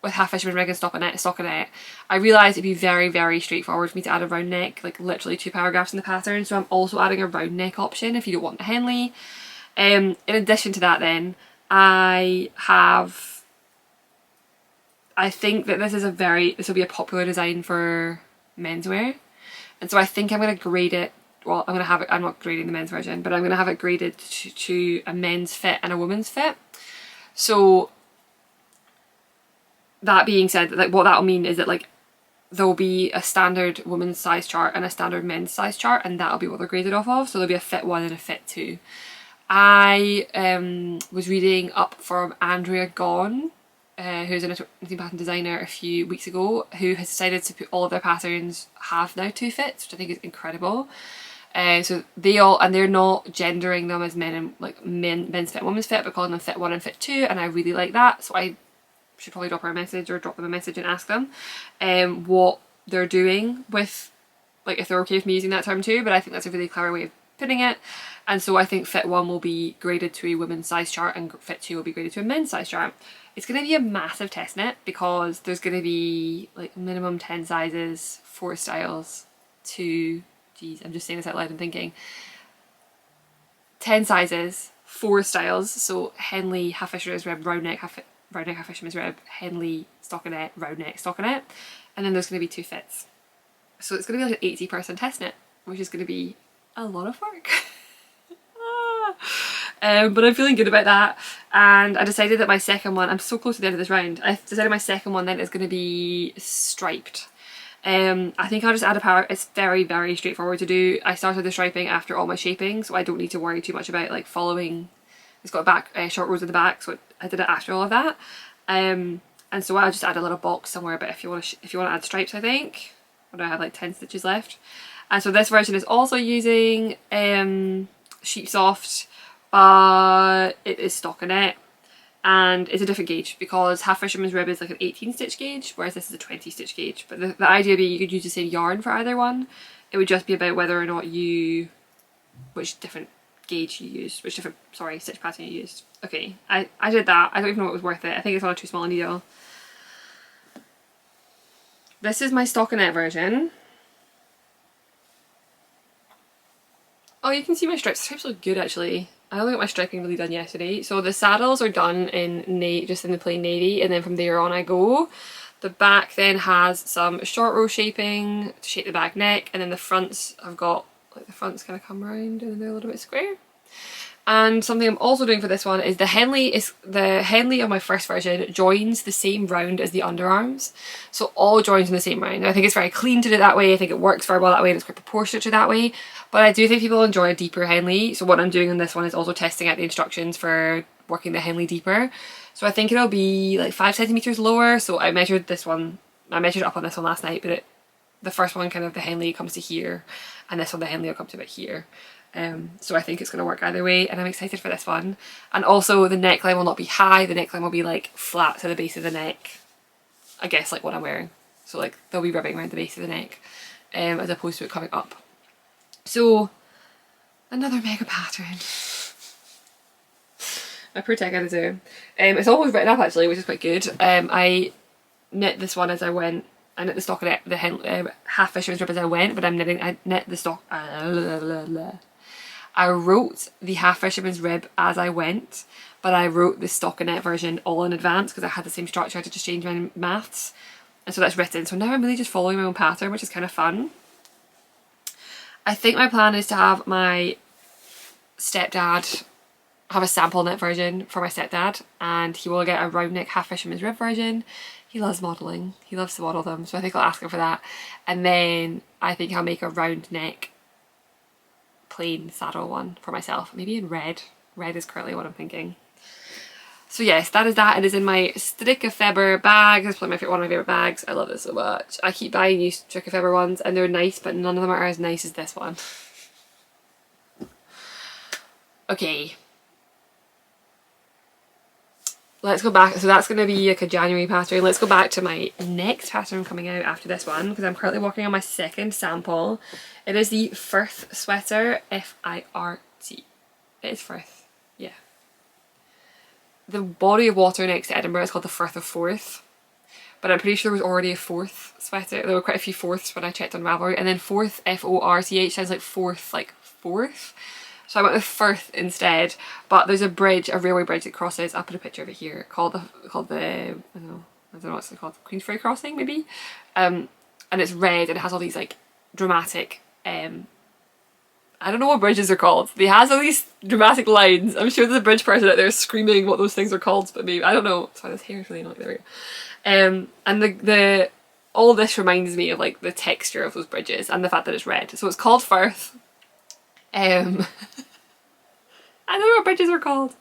A: with half fisherman rig and stockinette. I realised it'd be very straightforward for me to add a round neck, like literally 2 paragraphs in the pattern, so I'm also adding a round neck option if you don't want the Henley. In addition to that then, I think that this will be a popular design for menswear, and so I think I'm going to grade it. Well, I'm not grading the men's version, but I'm going to have it graded to a men's fit and a woman's fit. So that being said, like, what that'll mean is that like there will be a standard woman's size chart and a standard men's size chart, and that'll be what they're graded off of. So there'll be a fit 1 and a fit 2. I was reading up from Andrea Gone, who's a knitting pattern designer, a few weeks ago, who has decided to put all of their patterns have now 2 fits, which I think is incredible. So they all, and they're not gendering them as men and like men's fit and women's fit, but calling them fit 1 and fit 2, and I really like that. So I should probably drop her a message or drop them a message and ask them what they're doing with, like, if they're okay with me using that term too. But I think that's a really clever way of putting it. And so I think fit 1 will be graded to a women's size chart and fit 2 will be graded to a men's size chart. It's going to be a massive test knit because there's going to be like minimum 10 sizes, 4 styles, 2, geez, I'm just saying this out loud and thinking, 10 sizes, 4 styles, so Henley, half fisherman's rib, round neck, half fisherman's rib, Henley, stockinette, round neck, stockinette, and then there's going to be 2 fits. So it's going to be like an 80-person test knit, which is going to be a lot of work. But I'm feeling good about that, and I decided that my second one, I'm so close to the end of this round, I decided my second one then is going to be striped. I think I'll just add a power. It's very, very straightforward to do. I started the striping after all my shaping, so I don't need to worry too much about like following. It's got a back, short rows at the back, so I did it after all of that. And so I'll just add a little box somewhere, but if you want to add stripes, I think. What do I have, like 10 stitches left? And so this version is also using Sheepsoft, but it is stockinette, and it's a different gauge because half fisherman's rib is like an 18 stitch gauge, whereas this is a 20 stitch gauge. But the idea being you could use the same yarn for either one. It would just be about whether or not which different gauge you used, stitch pattern you used. Okay, I did that. I don't even know if it was worth it. I think it's on a too small a needle. This is my stockinette version. Oh, you can see my stripes. The stripes look good actually. I only got my striping really done yesterday. So the saddles are done in just in the plain navy, and then from there on I go. The back then has some short row shaping to shape the back neck, and then the fronts I've got, like the fronts kind of come around and they're a little bit square. And something I'm also doing for this one is the Henley of my first version joins the same round as the underarms. So all joins in the same round. I think it's very clean to do it that way. I think it works very well that way and it's quite proportionate to that way. But I do think people enjoy a deeper Henley. So what I'm doing on this one is also testing out the instructions for working the Henley deeper. So I think it'll be like 5 centimeters lower. So I measured up on this one last night, but the first one kind of the Henley comes to here, and this one the Henley will come to about here. So I think it's going to work either way, and I'm excited for this one. And also the neckline will not be high, the neckline will be like flat to the base of the neck, I guess, like what I'm wearing. So like they'll be ribbing around the base of the neck as opposed to it coming up. So another mega pattern. My poor tech editor. It's always written up actually, which is quite good. I knit this one as I went. I knit the stockinette, the half fisherman's rib as I went, but I knit the stock. I wrote the half fisherman's rib as I went, but I wrote the stockinette version all in advance because I had the same structure. I had to just change my maths, and so that's written. So now I'm really just following my own pattern, which is kind of fun. I think my plan is to have my stepdad have a sample knit version for my stepdad, and he will get a round neck half fisherman's rib version. He loves modelling. He loves to model them, so I think I'll ask him for that. And then I think I'll make a round neck plain saddle one for myself, maybe in red. Red is currently what I'm thinking. So yes, that is that. It is in my Strikkefeber bag. It's probably one of my favourite bags. I love this so much. I keep buying new Strikkefeber ones and they're nice, but none of them are as nice as this one. Okay. Let's go back. So that's going to be like a January pattern. Let's go back to my next pattern coming out after this one, because I'm currently working on my second sample. It is the Firth sweater, F-I-R-T. It is Firth, yeah. The body of water next to Edinburgh is called the Firth of Forth, but I'm pretty sure there was already a Forth sweater. There were quite a few Forths when I checked on Ravelry, and then Forth, F-O-R-T-H, sounds like fourth, like fourth. So I went with Firth instead, but there's a bridge, a railway bridge that crosses, I'll put a picture of it here, called the I don't know what it's called, Queensferry Crossing maybe? And it's red and it has all these like dramatic, I don't know what bridges are called. They has all these dramatic lines. I'm sure there's a bridge person out there screaming what those things are called, but maybe, I don't know. Sorry, this hair is really annoying, there we go. And all this reminds me of like the texture of those bridges and the fact that it's red. So it's called Firth. I I don't know what bridges are called.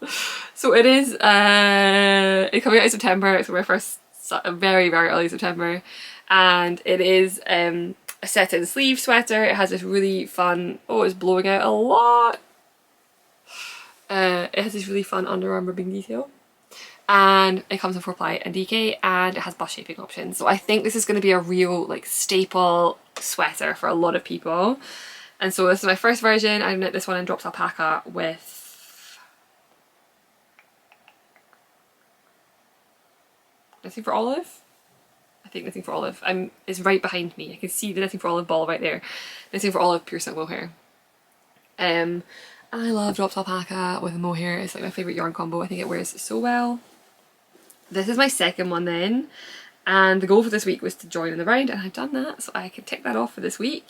A: So it is, it's coming out in September. It's my first, very, very early September. And it is a set-in sleeve sweater. It has this really fun, oh, it's blowing out a lot. It has this really fun underarm ribbing detail. And it comes in 4-ply and DK, and it has bust shaping options. So I think this is going to be a real like staple sweater for a lot of people. And so this is my first version. I knit this one in dropped alpaca with Knitting for Olive. I think Knitting for Olive. It's right behind me. I can see the Knitting for Olive ball right there. Knitting for Olive pure silk mohair. And I love dropped alpaca with mohair. It's like my favourite yarn combo. I think it wears so well. This is my second one then, and the goal for this week was to join in the round, and I've done that, so I can tick that off for this week.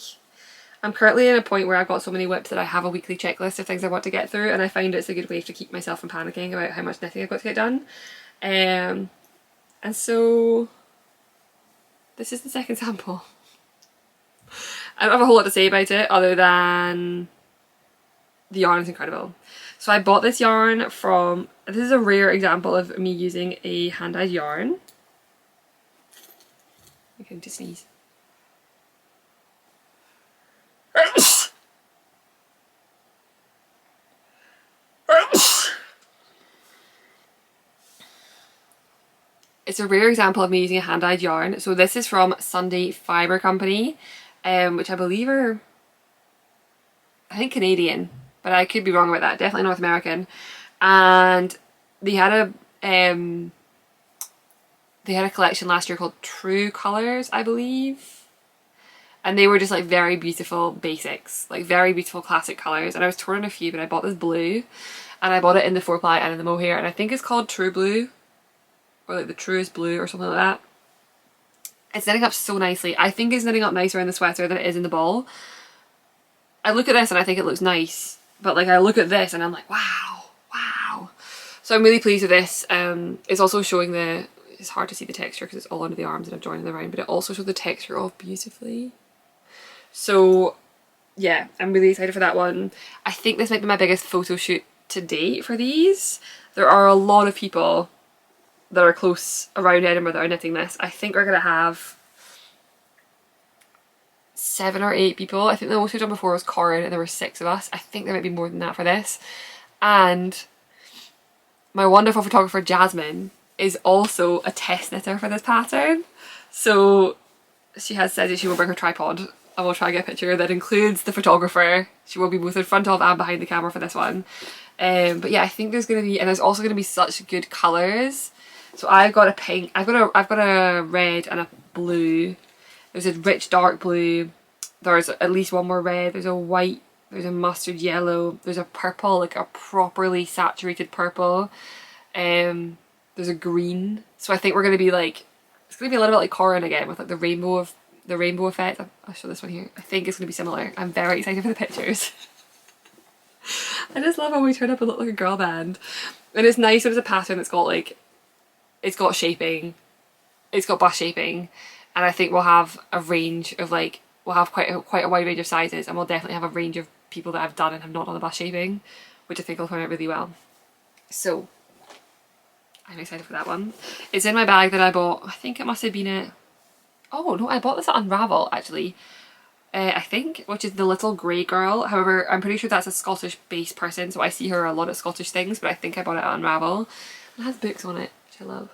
A: I'm currently at a point where I've got so many WIPs that I have a weekly checklist of things I want to get through, and I find it's a good way to keep myself from panicking about how much knitting I've got to get done. And so this is the second sample. I don't have a whole lot to say about it other than the yarn is incredible. So I bought this yarn from, this is a rare example of me using a hand-dyed yarn. I can just sneeze. It's a rare example of me using a hand-dyed yarn. So this is from Sunday Fibre Company, which I believe are, I think, Canadian. But I could be wrong about that, definitely North American. And they had a collection last year called True Colours, I believe. And they were just like very beautiful basics, like very beautiful classic colours. And I was torn on a few, but I bought this blue, and I bought it in the 4-ply and in the mohair, and I think it's called True Blue, or like the Truest Blue or something like that. It's knitting up so nicely. I think it's knitting up nicer in the sweater than it is in the ball. I look at this and I think it looks nice. But like I look at this and I'm like, wow, wow. So I'm really pleased with this. It's also showing it's hard to see the texture because it's all under the arms and I've joined them around, but it also shows the texture off beautifully. So yeah, I'm really excited for that one. I think this might be my biggest photo shoot to date for these. There are a lot of people that are close around Edinburgh that are knitting this. I think we're going to have 7 or 8 people. I think the most we've done before was Corin and there were 6 of us. I think there might be more than that for this. And my wonderful photographer Jasmine is also a test knitter for this pattern. So she has said that she will bring her tripod. I will try and get a picture that includes the photographer. She will be both in front of and behind the camera for this one. But yeah, I think there's going to be, and there's also going to be such good colours. So I've got a pink, I've got a red and a blue. There's a rich dark blue, there's at least one more red, there's a white, there's a mustard yellow, there's a purple, like a properly saturated purple, there's a green. So I think we're going to be like, it's going to be a little bit like Corin again with like the rainbow effect. I'll show this one here. I think it's going to be similar. I'm very excited for the pictures. I just love how we turn up and look like a girl band. And it's nice when it's a pattern that's got like, it's got shaping, it's got bust shaping. And I think we'll have a range of like, we'll have quite a wide range of sizes, and we'll definitely have a range of people that have done and have not done the bust shaping, which I think will turn out really well. So I'm excited for that one. It's in my bag that I bought, I think it must have been a, oh no, I bought this at Unravel actually, I think, which is the Little Grey Girl. However, I'm pretty sure that's a Scottish based person, so I see her a lot at Scottish things, but I think I bought it at Unravel. It has books on it, which I love.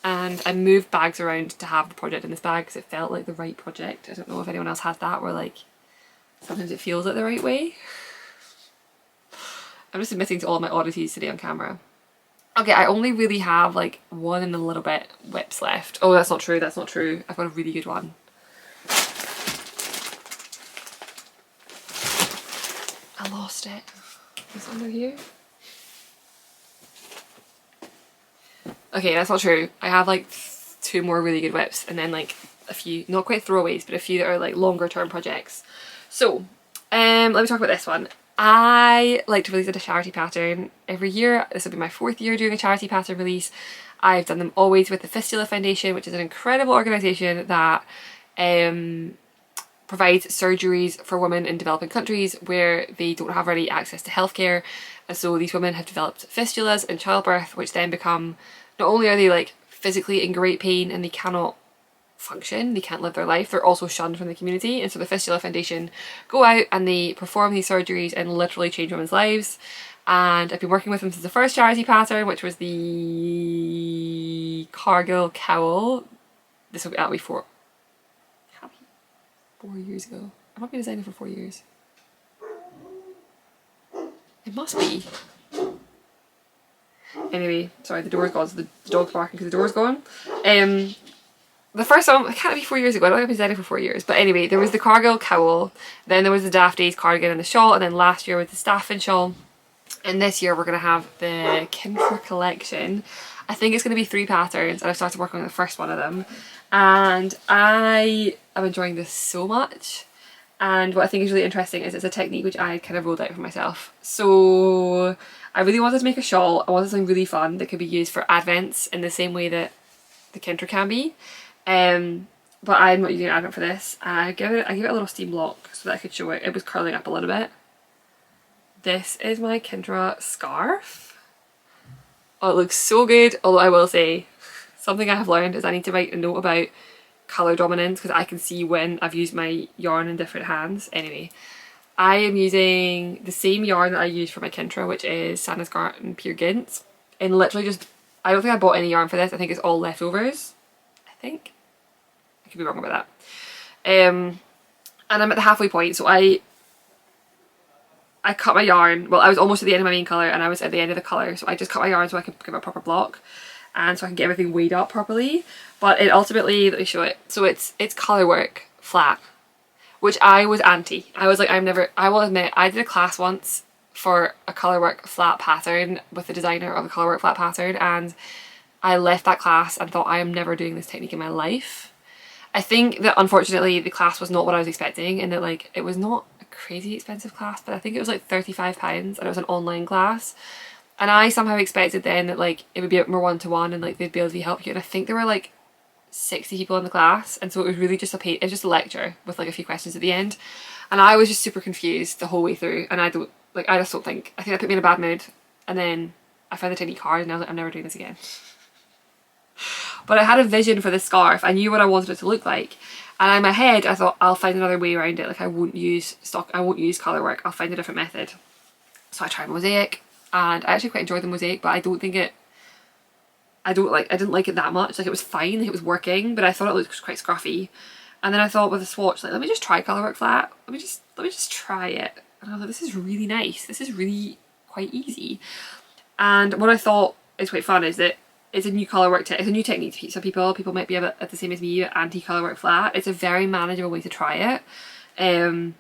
A: And I moved bags around to have the project in this bag because it felt like the right project. I don't know if anyone else has that, where like sometimes it feels like the right way. I'm just admitting to all my oddities today on camera. Okay, I only really have like 1 and a little bit WIPs left. Oh, that's not true, that's not true. I've got a really good one. I lost it. It's under here. Okay, that's not true. I have like 2 more really good WIPs and then like a few, not quite throwaways, but a few that are like longer term projects. So, let me talk about this one. I like to release a charity pattern every year. This will be my 4th year doing a charity pattern release. I've done them always with the Fistula Foundation, which is an incredible organisation that provides surgeries for women in developing countries where they don't have ready access to healthcare. And so these women have developed fistulas in childbirth, which then become, not only are they like physically in great pain and they cannot function, they can't live their life, they're also shunned from the community. And so the Fistula Foundation go out and they perform these surgeries and literally change women's lives. And I've been working with them since the first charity pattern, which was the Cargill cowl. This will be 4 years ago. I've not been designing for 4 years. It must be. Anyway, sorry, the door's gone, so the dog's barking because the door's gone. The first one, it can't be 4 years ago, I don't think I've been designing for 4 years. But anyway, there was the Cargill cowl, then there was the Daft Days cardigan and the shawl, and then last year was the Staffin shawl. And this year we're going to have the Kintra collection. I think it's going to be 3 patterns, and I've started working on the first one of them. And I am enjoying this so much. And what I think is really interesting is it's a technique which I kind of rolled out for myself. So I really wanted to make a shawl. I wanted something really fun that could be used for advents in the same way that the Kintra can be. But I'm not using an advent for this. I gave it a little steam lock so that I could show it. It was curling up a little bit. This is my Kintra scarf. Oh, it looks so good. Although I will say, something I have learned is I need to write a note about colour dominance because I can see when I've used my yarn in different hands. Anyway, I am using the same yarn that I used for my Kintra, which is Sandnesgarn Pure Gynt. And literally just, I don't think I bought any yarn for this. I think it's all leftovers. I think. I could be wrong about that. And I'm at the halfway point, so I cut my yarn. Well, I was almost at the end of my main colour and I was at the end of the colour, so I just cut my yarn so I could give it a proper block and so I can get everything weighed up properly. But it ultimately, let me show it. So it's colour work flat, which I was anti. I was like, I will admit, I did a class once for a colour work flat pattern with the designer of the colour work flat pattern, and I left that class and thought I am never doing this technique in my life. I think that unfortunately the class was not what I was expecting, and that like it was not a crazy expensive class, but I think it was like £35 and it was an online class. And I somehow expected then that like it would be a bit more one-to-one and like they'd be able to help you, and I think there were like 60 people in the class, and so it was really just it was just a lecture with like a few questions at the end, and I was just super confused the whole way through, and I just don't think, I think that put me in a bad mood. And then I found the technique hard and I was like, I'm never doing this again. But I had a vision for this scarf. I knew what I wanted it to look like, and in my head I thought I'll find another way around it. Like I won't use colour work, I'll find a different method. So I tried mosaic, and I actually quite enjoyed the mosaic, but I didn't like it that much. Like it was fine, like it was working, but I thought it looked quite scruffy. And then I thought with a swatch, like let me just try colour work flat. Let me just try it. And I was like, this is really nice. This is really quite easy. And what I thought is quite fun is that it's a new colour work it's a new technique to teach some people. People might be a bit at the same as me, anti-colour work flat. It's a very manageable way to try it. And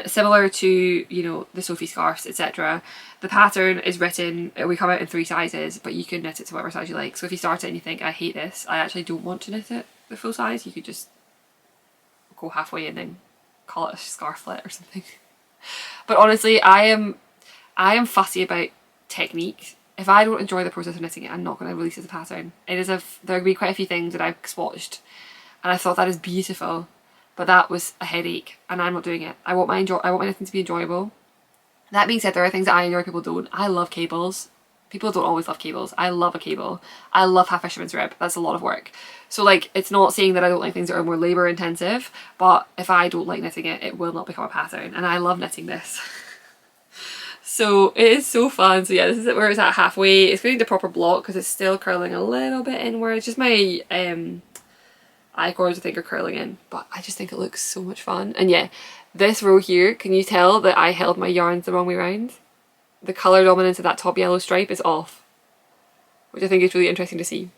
A: similar to, you know, the Sophie scarves, etc., the pattern is written, we come out in 3 sizes, but you can knit it to whatever size you like. So if you start it and you think, I hate this, I actually don't want to knit it the full size, you could just go halfway and then call it a scarflet or something. But honestly, I am fussy about technique. If I don't enjoy the process of knitting it, I'm not going to release it as a pattern. There will be quite a few things that I've swatched and I thought that is beautiful, but that was a headache and I'm not doing it. I want my knitting to be enjoyable. That being said, there are things that I enjoy, people don't. I love cables. People don't always love cables. I love a cable. I love half fisherman's rib. That's a lot of work. So like, it's not saying that I don't like things that are more labour intensive, but if I don't like knitting it, it will not become a pattern. And I love knitting this. So it is so fun. So yeah, this is where it's at halfway. It's going to the proper block because it's still curling a little bit inwards. Just my eye cords I think are curling in, but I just think it looks so much fun. And yeah, this row here, can you tell that I held my yarns the wrong way around? The colour dominance of that top yellow stripe is off, which I think is really interesting to see.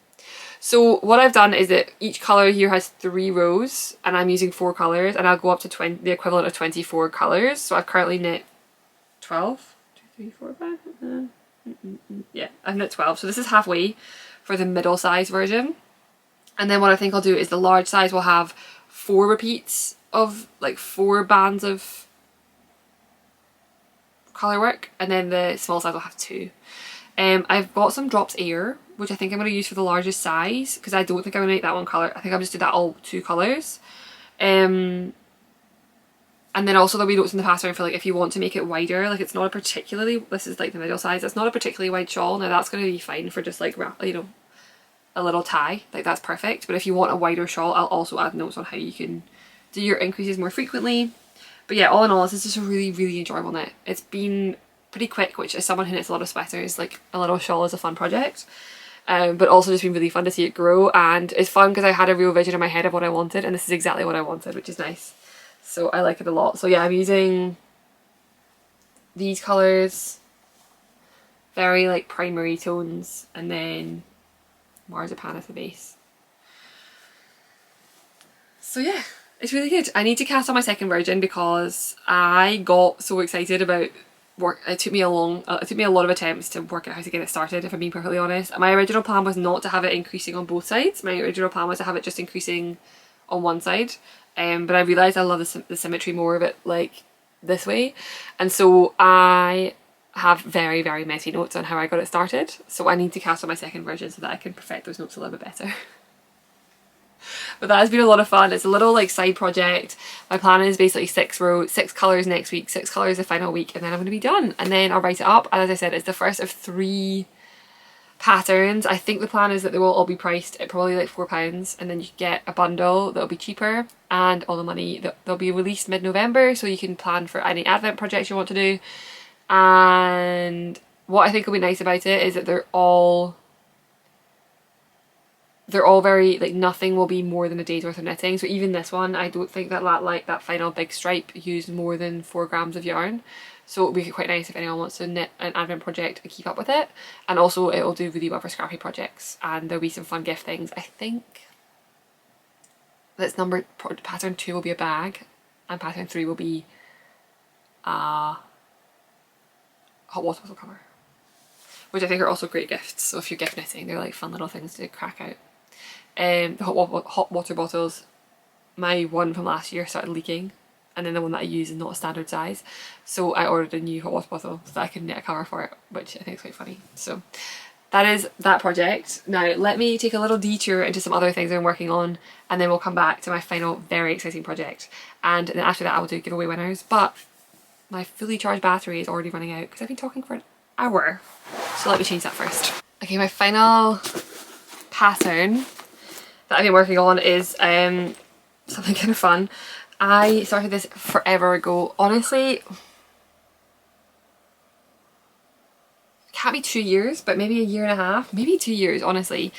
A: So what I've done is that each colour here has 3 rows and I'm using 4 colours, and I'll go up to the equivalent of 24 colours. So I've currently knit 12? 2, 3, 4, 5? Yeah, I've knit 12. So this is halfway for the middle size version. And then what I think I'll do is the large size will have 4 repeats of like 4 bands of colour work, and then the small size will have 2. I've got some drops air, which I think I'm going to use for the largest size because I don't think I'm going to make that one colour. I think I'll just do that all 2 colours. And then also there'll be notes in the pattern for like if you want to make it wider, like it's not a particularly, this is like the middle size, it's not a particularly wide shawl. Now that's going to be fine for just like, you know, a little tie, like that's perfect. But if you want a wider shawl, I'll also add notes on how you can do your increases more frequently. But yeah, all in all, this is just a really, really enjoyable knit. It's been pretty quick, which as someone who knits a lot of sweaters, like a little shawl is a fun project. But also just been really fun to see it grow, and it's fun because I had a real vision in my head of what I wanted, and this is exactly what I wanted, which is nice. So I like it a lot. So yeah, I'm using these colours, very like primary tones, and then marzipan as the base. So yeah, it's really good. I need to cast on my second version because I got so excited about work. It took me a lot of attempts to work out how to get it started, if I'm being perfectly honest. My original plan was not to have it increasing on both sides. My original plan was to have it just increasing on one side. But I realised I love the symmetry more of it like this way. And so I have very, very messy notes on how I got it started. So I need to cast on my second version so that I can perfect those notes a little bit better. But that has been a lot of fun. It's a little like side project. My plan is basically 6 colours next week, 6 colours the final week, and then I'm going to be done. And then I'll write it up. And as I said, it's the first of 3 patterns. I think the plan is that they will all be priced at probably like £4, and then you get a bundle that'll be cheaper, and all the money they'll be released mid-November, so you can plan for any advent projects you want to do. And what I think will be nice about it is that they're all very like, nothing will be more than a day's worth of knitting. So even this one, I don't think that final big stripe used more than 4 grams of yarn. So it'll be quite nice if anyone wants to knit an advent project and keep up with it. And also it'll do really well for scrappy projects, and there'll be some fun gift things. I think that's pattern 2 will be a bag, and pattern 3 will be a hot water bottle cover, which I think are also great gifts. So if you're gift knitting, they're like fun little things to crack out. The hot water bottles, my one from last year started leaking, and then the one that I use is not a standard size, so I ordered a new hot water bottle so that I can knit a cover for it, which I think is quite funny. So that is that project. Now let me take a little detour into some other things I'm working on, and then we'll come back to my final very exciting project, and then after that I will do giveaway winners. But my fully charged battery is already running out because I've been talking for an hour, so let me change that first. Okay, my final pattern that I've been working on is something kind of fun. I started this forever ago. Honestly, it can't be 2 years, but maybe a year and a half, maybe 2 years, honestly.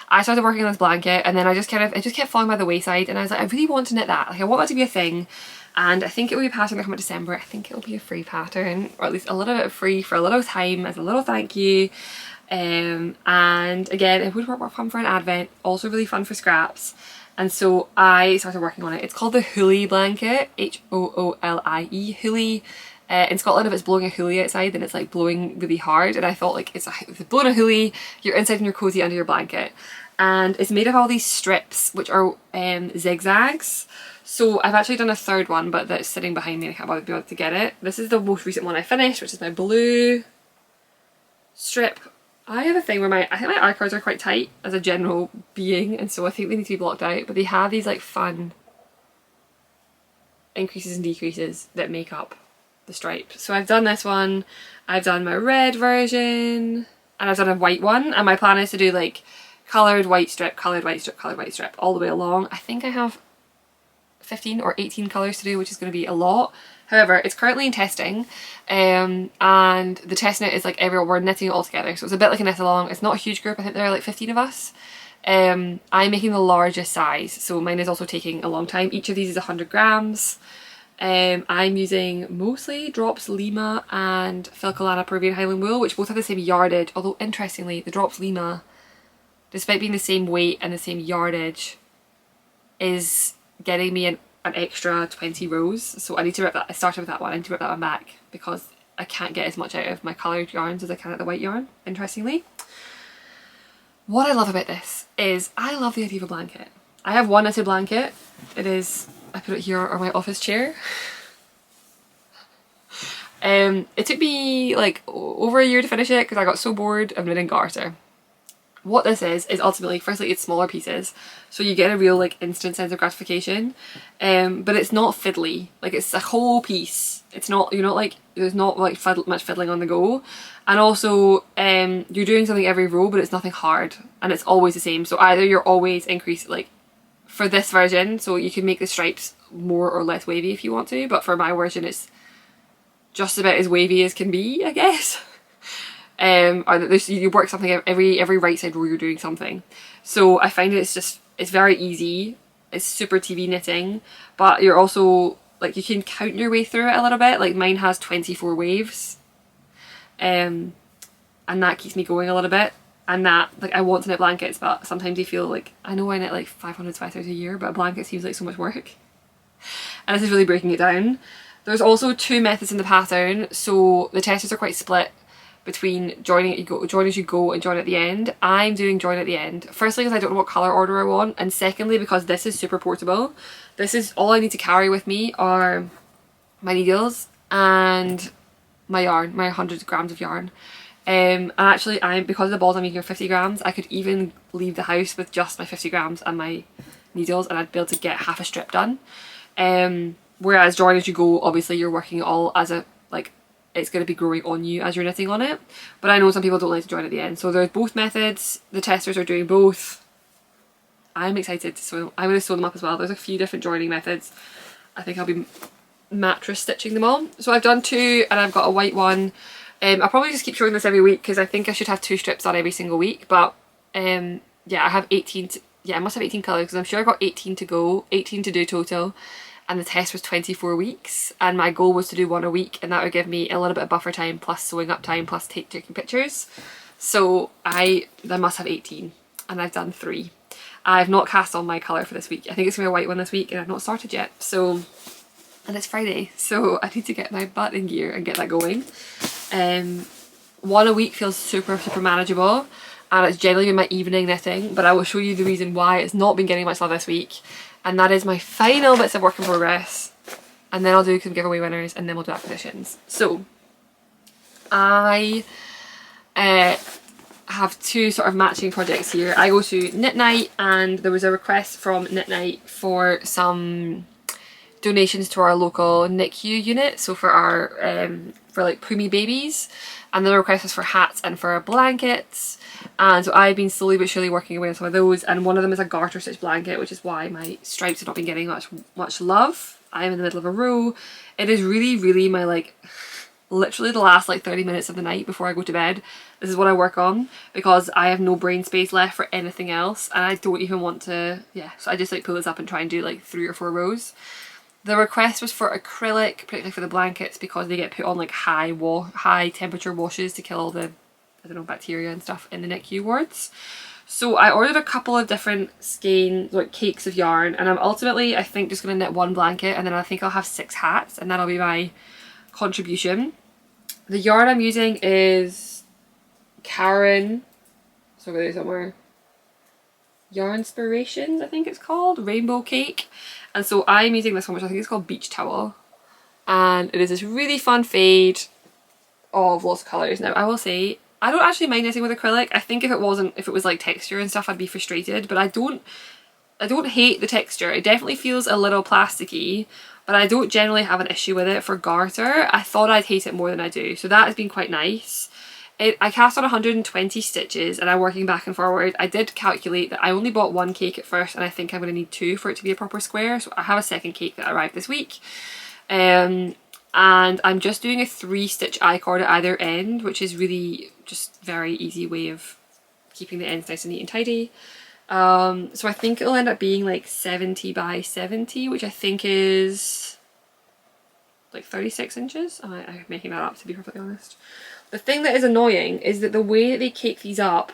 A: I started working on this blanket, and then it just kept falling by the wayside, and I was like, I really want to knit that. Like, I want that to be a thing, and I think it will be a pattern that come in December. I think it will be a free pattern, or at least a little bit free for a little time as a little thank you. And again, it would work fun for an advent, also really fun for scraps. And so I started working on it. It's called the Hulie blanket, H-O-O-L-I-E, Hulie. In Scotland, if it's blowing a Hulie outside, then it's like blowing really hard, and I thought like if it's blowing a Hulie, you're inside and you're cozy under your blanket. And it's made of all these strips, which are zigzags. So I've actually done a third one, but that's sitting behind me and I can't be able to get it. This is the most recent one I finished, which is my blue strip. I have a thing where I think my eye cards are quite tight as a general being, and so I think they need to be blocked out, but they have these like fun increases and decreases that make up the stripe. So I've done this one, I've done my red version, and I've done a white one, and my plan is to do like coloured white strip, coloured white strip, coloured white strip all the way along. I think I have 15 or 18 colours to do, which is going to be a lot. However, it's currently in testing, and the test knit is like we're knitting it all together, so it's a bit like a knit along. It's not a huge group, I think there are like 15 of us. I'm making the largest size, so mine is also taking a long time. Each of these is 100 grams. I'm using mostly Drops Lima and Filcolana Peruvian Highland wool, which both have the same yardage, although interestingly the Drops Lima, despite being the same weight and the same yardage, is getting me an extra 20 rows. So I need to rip that. I started with that one, I need to rip that one back because I can't get as much out of my coloured yarns as I can at the white yarn, interestingly. What I love about this is I love the idea of a blanket. I have one knitted blanket. It is, I put it here on my office chair. It took me like over a year to finish it because I got so bored of knitting garter. what this is ultimately, firstly, it's smaller pieces, so you get a real like instant sense of gratification, but it's not fiddly. Like, it's a whole piece. It's not, you're not like, there's not like much fiddling on the go, and also you're doing something every row, but it's nothing hard, and it's always the same. So either you're always increasing, like for this version, so you can make the stripes more or less wavy if you want to, but for my version it's just about as wavy as can be, I guess. Or that you work something every right side row, you're doing something. So I find it's very easy. It's super TV knitting, but you're also like, you can count your way through it a little bit. Like, mine has 24 waves, and that keeps me going a little bit. And that, like, I want to knit blankets, but sometimes you feel like, I know I knit like 500 sweaters a year, but a blanket seems like so much work, and this is really breaking it down. There's also 2 methods in the pattern, so the testers are quite split between join as you go and join at the end. I'm doing join at the end, firstly because I don't know what colour order I want, and secondly because this is super portable. This is all I need to carry with me are my needles and my yarn, my 100 grams of yarn. And actually, because of the balls I'm using are 50 grams, I could even leave the house with just my 50 grams and my needles, and I'd be able to get half a strip done. Whereas join as you go, obviously you're working it all as a, like, it's going to be growing on you as you're knitting on it. But I know some people don't like to join at the end. So there's both methods. The testers are doing both. I'm excited, so I'm going to sew them up as well. There's a few different joining methods. I think I'll be mattress stitching them all. So I've done 2, and I've got a white one. I'll probably just keep showing this every week because I think I should have 2 strips done every single week. But yeah, I have 18, I must have 18 colours because I'm sure I've got 18 to go, 18 to do total. And the test was 24 weeks, and my goal was to do 1 a week, and that would give me a little bit of buffer time plus sewing up time plus taking pictures. So I must have 18, and I've done 3. I've not cast on my colour for this week. I think it's going to be a white one this week, and I've not started yet. So, and it's Friday, so I need to get my butt in gear and get that going. 1 a week feels super manageable, and it's generally been my evening knitting, but I will show you the reason why it's not been getting much love this week. And that is my final bits of work in progress, and then I'll do some giveaway winners, and then we'll do acquisitions. So I have 2 sort of matching projects here. I go to Knit Night, and there was a request from Knit Night for some donations to our local NICU unit, so for our for like preemie babies, and the request was for hats and for blankets. And so I've been slowly but surely working away on some of those, and one of them is a garter stitch blanket, which is why my stripes have not been getting much love. I am in the middle of a row. It is really my, like, literally the last like 30 minutes of the night before I go to bed. This is what I work on because I have no brain space left for anything else, and I don't even want to, yeah, so I just like pull this up and try and do like 3 or 4 rows. The request was for acrylic, particularly for the blankets, because they get put on like high temperature washes to kill all the, I don't know, bacteria and stuff in the NICU wards. So I ordered a couple of different skein, like cakes of yarn, and I'm ultimately, I think, just going to knit 1 blanket, and then I think I'll have 6 hats, and that'll be my contribution. The yarn I'm using is Karen, so over there somewhere, Yarnspirations, I think it's called, Rainbow Cake. And so I'm using this one, which I think is called Beach Towel, and it is this really fun fade of lots of colours. Now I will say, I don't actually mind knitting with acrylic. I think if it was like texture and stuff, I'd be frustrated, but I don't hate the texture. It definitely feels a little plasticky, but I don't generally have an issue with it for garter. I thought I'd hate it more than I do, so that has been quite nice. I cast on 120 stitches and I'm working back and forward. I did calculate that I only bought 1 cake at first, and I think I'm going to need 2 for it to be a proper square, so I have a second cake that arrived this week. And I'm just doing a 3-stitch I-cord at either end, which is really just very easy way of keeping the ends nice and neat and tidy. So I think it'll end up being like 70 by 70, which I think is like 36 inches. I'm making that up, to be perfectly honest. The thing that is annoying is that the way that they cake these up,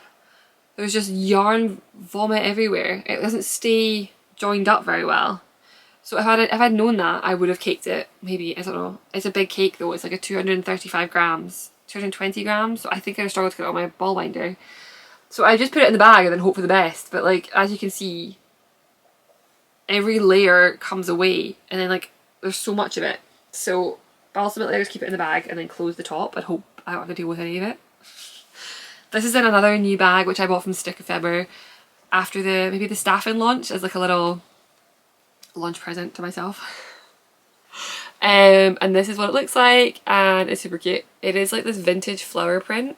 A: there's just yarn vomit everywhere. It doesn't stay joined up very well. So if I'd known that, I would have caked it. Maybe, I don't know. It's a big cake though. It's like a 235 grams, 220 grams. So I think I would struggle to get it on my ball binder. So I just put it in the bag and then hope for the best. But like, as you can see, every layer comes away, and then like, there's so much of it. So ultimately I just keep it in the bag and then close the top and hope I don't have to deal with any of it. This is in another new bag which I bought from Stick of Fibber after maybe the staffing launch as like a little lunch present to myself. And this is what it looks like, and it's super cute. It is like this vintage flower print.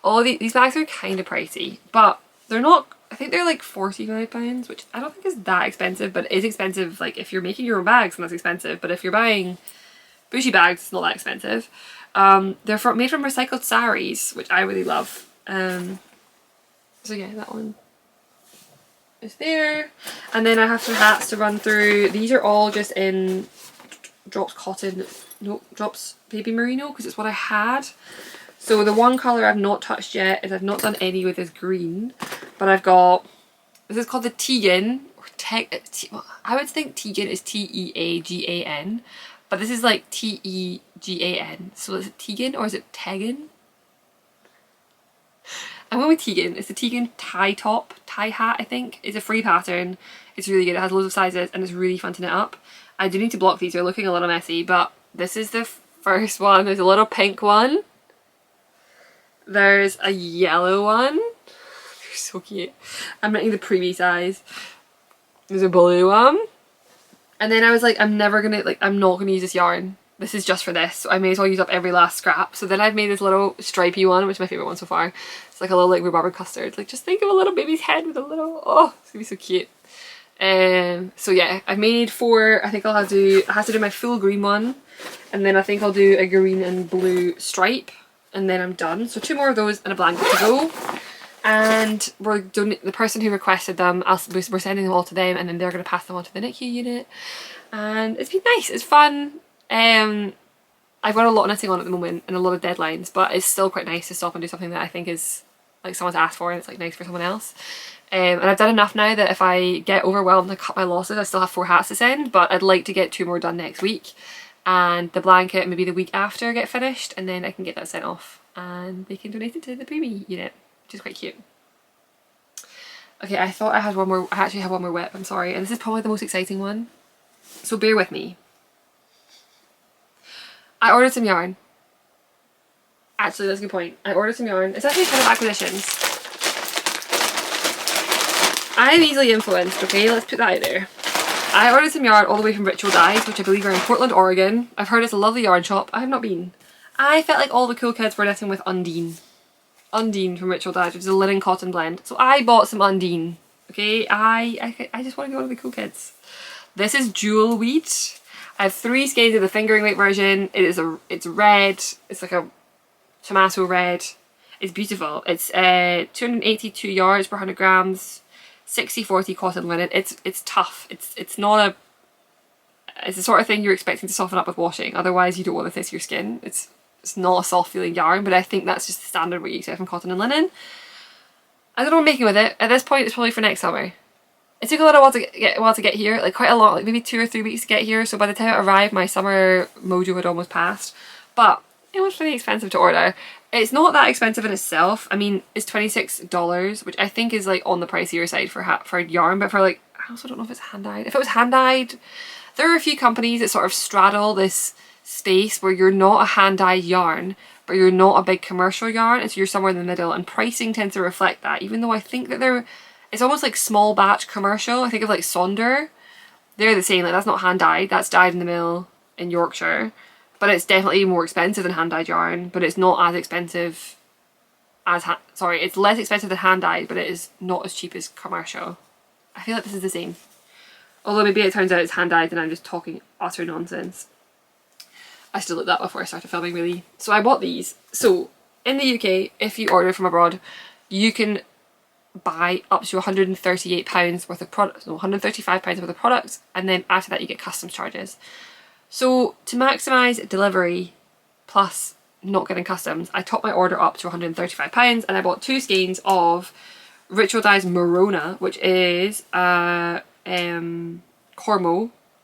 A: All these bags are kind of pricey, but they're not, I think they're like £45, which I don't think is that expensive, but it is expensive. Like if you're making your own bags, then that's expensive, but if you're buying bushy bags, it's not that expensive. They're made from recycled saris, which I really love. So yeah, that one is there. And then I have some hats to run through. These are all just in drops cotton, no, drops baby merino, because it's what I had. So the one colour I've not touched yet is I've not done any with this green, but I've got, this is called the Tegan, or I would think Tegan is Teagan, but this is like Tegan, so is it Tegan or is it Tegan? I'm going with Tegan. It's the Tegan tie hat, I think. It's a free pattern. It's really good. It has loads of sizes and it's really fun to knit up. I do need to block these. They're looking a little messy, but this is the first one. There's a little pink one. There's a yellow one. They're so cute. I'm knitting the preemie size. There's a blue one. And then I was like, I'm not gonna use this yarn. This is just for this, so I may as well use up every last scrap. So then I've made this little stripy one, which is my favourite one so far. It's like a little like rhubarb custard. Like just think of a little baby's head with a little, oh, it's gonna be so cute. So yeah, I've made 4. I think I have to do my full green one, and then I think I'll do a green and blue stripe, and then I'm done. So 2 more of those and a blanket to go. And the person who requested them, we're sending them all to them, and then they're going to pass them on to the NICU unit. And it's been nice, it's fun. I've got a lot of knitting on at the moment and a lot of deadlines, but it's still quite nice to stop and do something that I think is like someone's asked for and it's like nice for someone else. And I've done enough now that if I get overwhelmed and cut my losses, I still have 4 hats to send, but I'd like to get 2 more done next week. And the blanket maybe the week after I get finished, and then I can get that sent off and they can donate it to the preemie unit, which is quite cute. Okay, I thought I had one more, I actually have one more WIP, I'm sorry, and this is probably the most exciting one, so bear with me. I ordered some yarn. Actually, that's a good point. I ordered some yarn. It's actually kind of acquisitions. I'm easily influenced, okay? Let's put that out there. I ordered some yarn all the way from Ritual Dyes, which I believe are in Portland, Oregon. I've heard it's a lovely yarn shop. I have not been. I felt like all the cool kids were knitting with Undine. Undine from Ritual Dyes, which is a linen cotton blend. So I bought some Undine, okay? I just want to be one of the cool kids. This is Jewel Weed. I have 3 skeins of the fingering weight version. It's red. It's like a tomato red. It's beautiful. It's 282 yards per 100 grams. 60/40 cotton linen. It's tough. It's the sort of thing you're expecting to soften up with washing. Otherwise, you don't want this to your skin. It's not a soft feeling yarn, but I think that's just the standard what you expect from cotton and linen. I don't know what I'm making with it. At this point, it's probably for next summer. It took a little while to get here, like quite a lot, like maybe 2 or 3 weeks to get here. So by the time it arrived, my summer mojo had almost passed. But it was pretty expensive to order. It's not that expensive in itself. I mean, it's $26, which I think is like on the pricier side for yarn, but for like, I also don't know if it's hand dyed. If it was hand dyed, there are a few companies that sort of straddle this space where you're not a hand dyed yarn, but you're not a big commercial yarn, and so you're somewhere in the middle, and pricing tends to reflect that, even though I think that it's almost like small batch commercial. I think of like Sonder. They're the same, like that's not hand dyed, that's dyed in the mill in Yorkshire. But it's definitely more expensive than hand dyed yarn, but it's not as expensive as, it's less expensive than hand dyed, but it is not as cheap as commercial. I feel like this is the same. Although maybe it turns out it's hand dyed and I'm just talking utter nonsense. I still looked that before I started filming really. So I bought these. So in the UK, if you order from abroad, you can buy up to £138 worth of products, no, £135 worth of products, and then after that you get customs charges. So to maximise delivery plus not getting customs, I topped my order up to £135 and I bought 2 skeins of Ritual Dyes Merino, which is Cormo,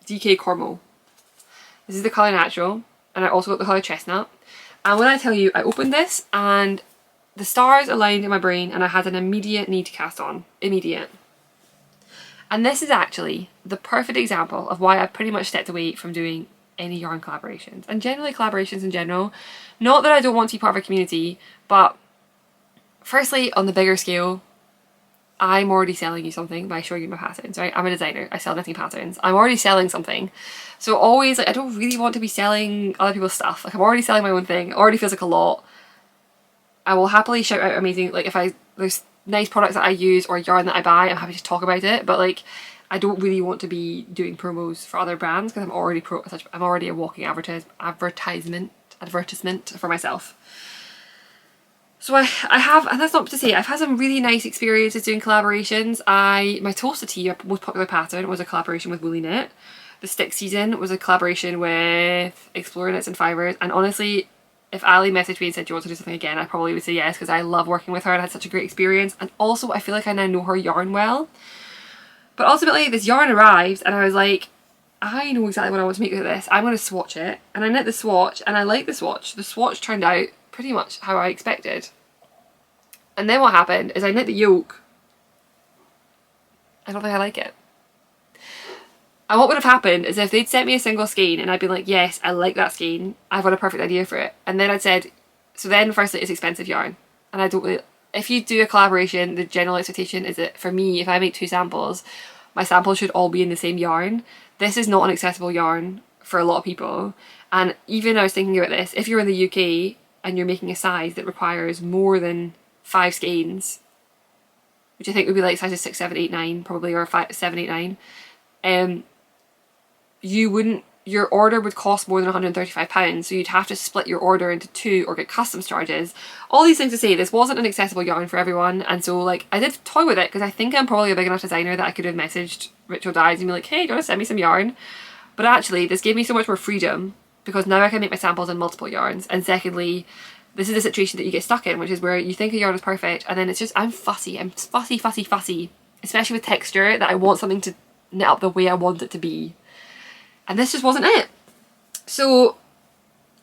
A: DK Cormo. This is the colour Natural, and I also got the colour Chestnut. And when I tell you, I opened this and the stars aligned in my brain and I had an immediate need to cast on. Immediate. And this is actually the perfect example of why I pretty much stepped away from doing any yarn collaborations, and generally collaborations in general. Not that I don't want to be part of a community, but firstly, on the bigger scale, I'm already selling you something by showing you my patterns, right? I'm a designer, I sell knitting patterns. I'm already selling something. So always, like, I don't really want to be selling other people's stuff. Like, I'm already selling my own thing. It already feels like a lot. I will happily shout out amazing, like, if there's nice products that I use or yarn that I buy, I'm happy to talk about it. But like, I don't really want to be doing promos for other brands because I'm already a walking advertisement for myself. So I have, and that's not to say, I've had some really nice experiences doing collaborations. My Toaster Tea, our most popular pattern, was a collaboration with Woolly Knit. The Stick Season was a collaboration with Explorer Knits and Fibers, and honestly, if Ali messaged me and said, do you want to do something again, I probably would say yes, because I love working with her and I had such a great experience, and also I feel like I now know her yarn well. But ultimately this yarn arrived and I was like, I know exactly what I want to make with this. I'm going to swatch it. And I knit the swatch and I like the swatch. The swatch turned out pretty much how I expected. And then what happened is I knit the yoke. I don't think I like it. And what would have happened is if they'd sent me a single skein and I'd been like, yes, I like that skein, I've got a perfect idea for it. And then I'd said, so then firstly it's expensive yarn. And I don't really, if you do a collaboration, the general expectation is that for me, if I make 2 samples, my samples should all be in the same yarn. This is not an accessible yarn for a lot of people. And even I was thinking about this, if you're in the UK and you're making a size that requires more than 5 skeins, which I think would be like sizes 6, 7, 8, 9 probably, or 5, 7, 8, 9, your order would cost more than £135, so you'd have to split your order into 2 or get customs charges. All these things to say, this wasn't an accessible yarn for everyone, and so like I did toy with it because I think I'm probably a big enough designer that I could have messaged Ritual Dyes and be like, hey, do you want to send me some yarn? But actually this gave me so much more freedom because now I can make my samples in multiple yarns, and secondly, this is a situation that you get stuck in, which is where you think a yarn is perfect and then it's just, I'm fussy, especially with texture, that I want something to knit up the way I want it to be. And this just wasn't it. So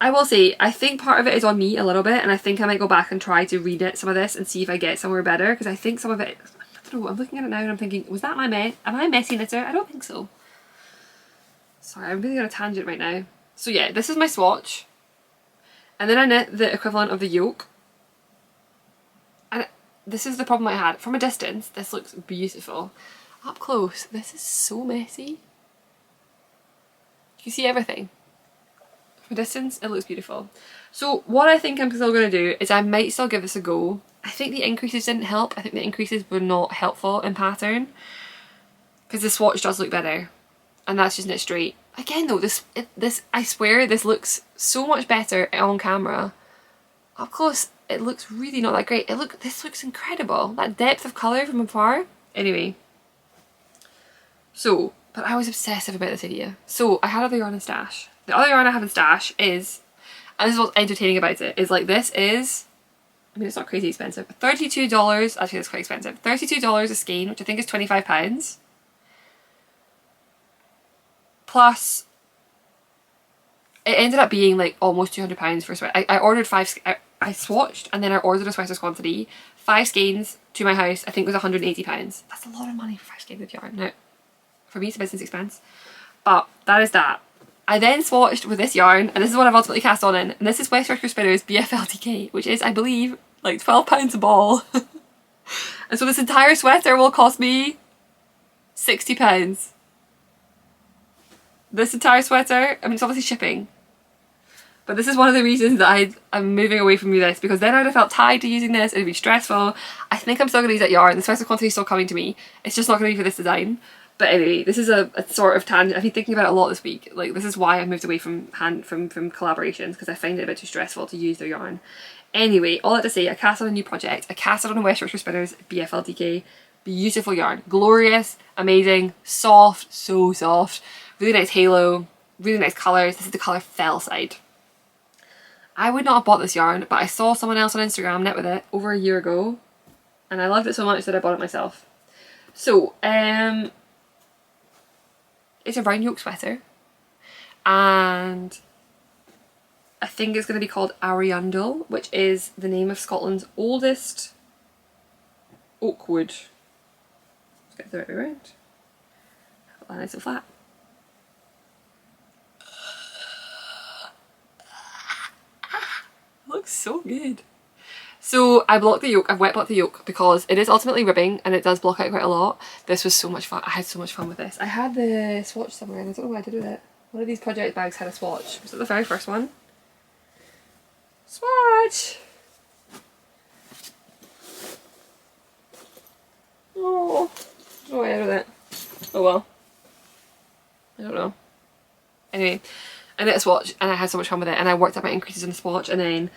A: I will say, I think part of it is on me a little bit, and I think I might go back and try to reknit some of this and see if I get somewhere better, because I think some of it, I don't know, I'm looking at it now and I'm thinking, was that my mess? Am I a messy knitter? I don't think so. Sorry, I'm really on a tangent right now. So yeah, this is my swatch. And then I knit the equivalent of the yoke. And this is the problem I had. From a distance, this looks beautiful. Up close, this is so messy. You see everything. From a distance, it looks beautiful. So what I think I'm still going to do is I might still give this a go. I think the increases didn't help. I think the increases were not helpful in pattern, because the swatch does look better, and that's just knit straight. Again though, this I swear this looks so much better on camera. Up close, it looks really not that great. This looks incredible. That depth of colour from afar. Anyway. So, but I was obsessive about this idea. So I had other yarn in stash. The other yarn I have in stash is, and this is what's entertaining about it, is like this is, I mean it's not crazy expensive, $32, actually it's quite expensive, $32 a skein, which I think is £25. Plus, it ended up being like almost £200 for a sweat. I ordered 5, I swatched and then I ordered a sweater's quantity. 5 skeins to my house, I think was £180. That's a lot of money for 5 skeins of yarn. Now, for me it's a business expense, but that is that. I then swatched with this yarn, and this is what I've ultimately cast on in, and this is West Yorkshire Spinners BFL DK, which is, I believe, like £12 a ball. And so this entire sweater will cost me £60. This entire sweater, I mean it's obviously shipping, but this is one of the reasons that I'm moving away from this, because then I'd have felt tied to using this, it'd be stressful. I think I'm still going to use that yarn, the sweater quantity is still coming to me, it's just not going to be for this design. But anyway, this is a sort of tangent. I've been thinking about it a lot this week. Like, this is why I moved away from collaborations, because I find it a bit too stressful to use their yarn. Anyway, all that to say, I cast on a new project. I cast it on a West Yorkshire Spinners BFL DK. Beautiful yarn. Glorious, amazing, soft, so soft. Really nice halo, really nice colours. This is the colour Fell Side. I would not have bought this yarn, but I saw someone else on Instagram knit with it over a year ago, and I loved it so much that I bought it myself. So, it's a round yoke sweater, and I think it's going to be called Ariundle, which is the name of Scotland's oldest oak wood. Let's get the right way around. Have that nice and flat. Looks so good. So I blocked the yoke, I've wet blocked the yoke because it is ultimately ribbing and it does block out quite a lot. This was so much fun. I had so much fun with this. I had the swatch somewhere and I don't know what I did with it. One of these project bags had a swatch. Was it the very first one? Swatch! Oh, I don't know what I did with it. Oh well. I don't know. Anyway, I knit a swatch and I had so much fun with it and I worked out my increases on the swatch and then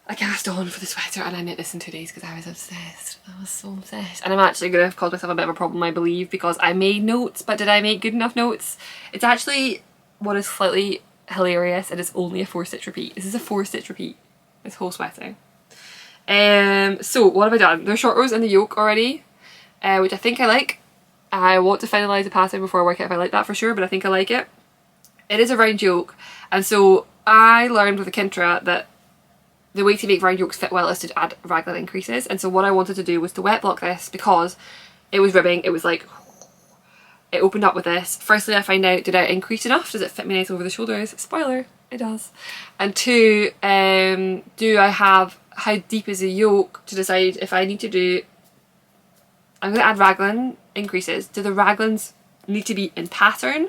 A: I cast on for the sweater and I knit this in 2 days because I was obsessed. I was so obsessed. And I'm actually going to cause myself a bit of a problem, I believe, because I made notes, but did I make good enough notes? It's actually what is slightly hilarious. It is only a 4-stitch repeat. This is a 4-stitch repeat, this whole sweater. So what have I done? There's short rows in the yoke already, which I think I like. I want to finalise the pattern before I work out if I like that for sure, but I think I like it. It is a round yoke, and so I learned with the Kintra that the way to make round yokes fit well is to add raglan increases, and so what I wanted to do was to wet block this because it was ribbing. It was like, it opened up with this. Firstly, I find out, did I increase enough? Does it fit me nice over the shoulders? Spoiler, it does. And 2, do I have, how deep is the yoke to decide if I need to do, I'm going to add raglan increases. Do the raglans need to be in pattern,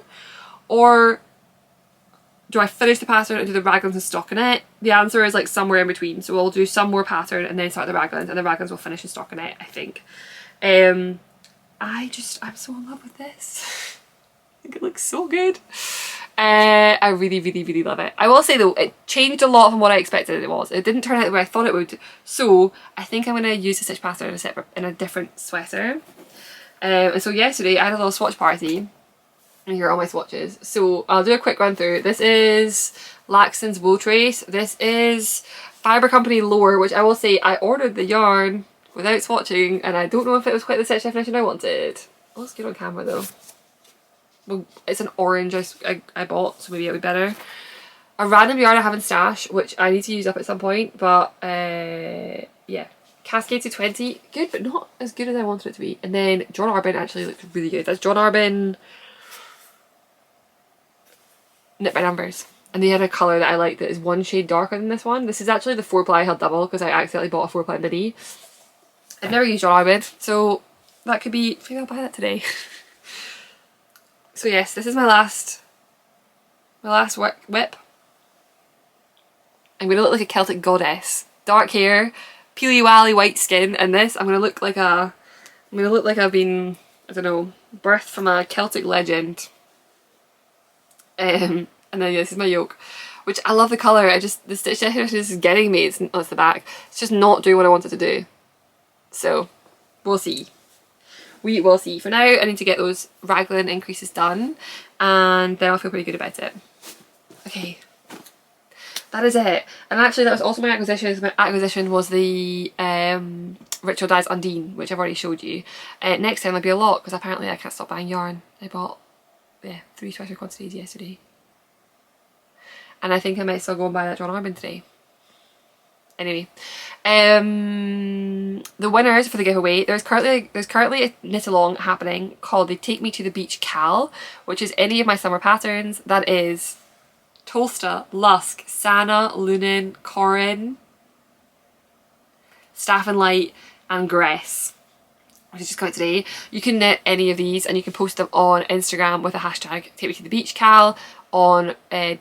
A: or do I finish the pattern and do the raglans and stockinette? The answer is like somewhere in between. So we'll do some more pattern and then start the raglans, and the raglans will finish in stockinette, I think. I'm so in love with this. I think it looks so good. I really, really, really love it. I will say though, it changed a lot from what I expected it was. It didn't turn out the way I thought it would. So I think I'm going to use the stitch pattern in a different sweater. And so yesterday I had a little swatch party. And here are all my swatches. So I'll do a quick run through. This is Laxtons Wool Trace. This is Fibre Company Lore, which I will say I ordered the yarn without swatching and I don't know if it was quite the stitch definition I wanted. It looks good on camera though. Well, it's an orange I bought, so maybe it'll be better. A random yarn I have in stash, which I need to use up at some point, but yeah. Cascade to 20, good, but not as good as I wanted it to be. And then John Arbin actually looks really good. That's John Arbin Knit by Numbers, and they had a colour that I like that is 1 shade darker than this one. This is actually the 4-ply I held double because I accidentally bought a 4-ply midi. I've never used John Arbin, so that could be, maybe I'll buy that today. So yes, this is my last WIP. I'm going to look like a Celtic goddess. Dark hair, peely-wally white skin, and this I'm going to look like I've been, I don't know, birthed from a Celtic legend. And then yeah, this is my yoke, which I love the colour. The stitch definition is getting me. It's the back. It's just not doing what I wanted to do. So we'll see. We will see. For now, I need to get those raglan increases done, and then I'll feel pretty good about it. Okay, that is it. And actually, that was also my acquisition. My acquisition was the Ritual Dyes Undine, which I've already showed you. Next time there'll be a lot because apparently I can't stop buying yarn. I bought 3 sweater quantities yesterday, and I think I might still go and buy that John Arbin today. Anyway, the winners for the giveaway, there's currently a knit along happening called the Take Me to the Beach KAL, which is any of my summer patterns. That is Tolsta, Lusk, Sana, Lunan, Corin, Staff and Light, and Gress, which is just come out today. You can knit any of these and you can post them on Instagram with a hashtag Take Me to the Beach KAL, on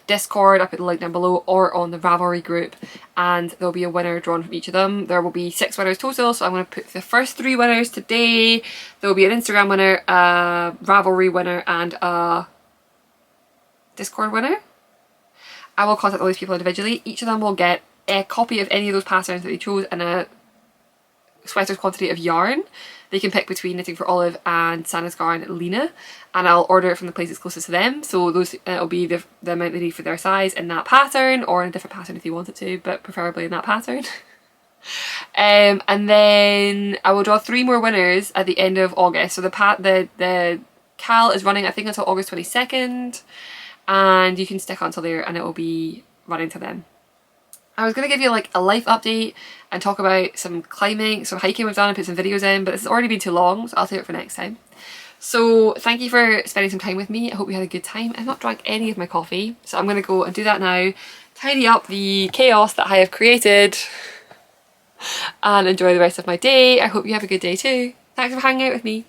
A: Discord, I'll put the link down below, or on the Ravelry group, and there'll be a winner drawn from each of them. There will be 6 winners total, so I'm going to put the first 3 winners today. There will be an Instagram winner, a Ravelry winner, and a Discord winner. I will contact all these people individually. Each of them will get a copy of any of those patterns that they chose and a sweater's quantity of yarn. They can pick between Knitting for Olive and Sandnesgarn Lima, and I'll order it from the places closest to them. So those it'll be the amount they need for their size in that pattern, or in a different pattern if they wanted to, but preferably in that pattern. And then I will draw 3 more winners at the end of August. So the KAL is running I think until August 22nd, and you can stick on until there and it will be running to then. I was going to give you like a life update and talk about some climbing, some hiking we've done, and put some videos in, but this has already been too long, so I'll save it for next time. So thank you for spending some time with me. I hope you had a good time. I've not drank any of my coffee, so I'm going to go and do that now. Tidy up the chaos that I have created. and enjoy the rest of my day. I hope you have a good day too. Thanks for hanging out with me.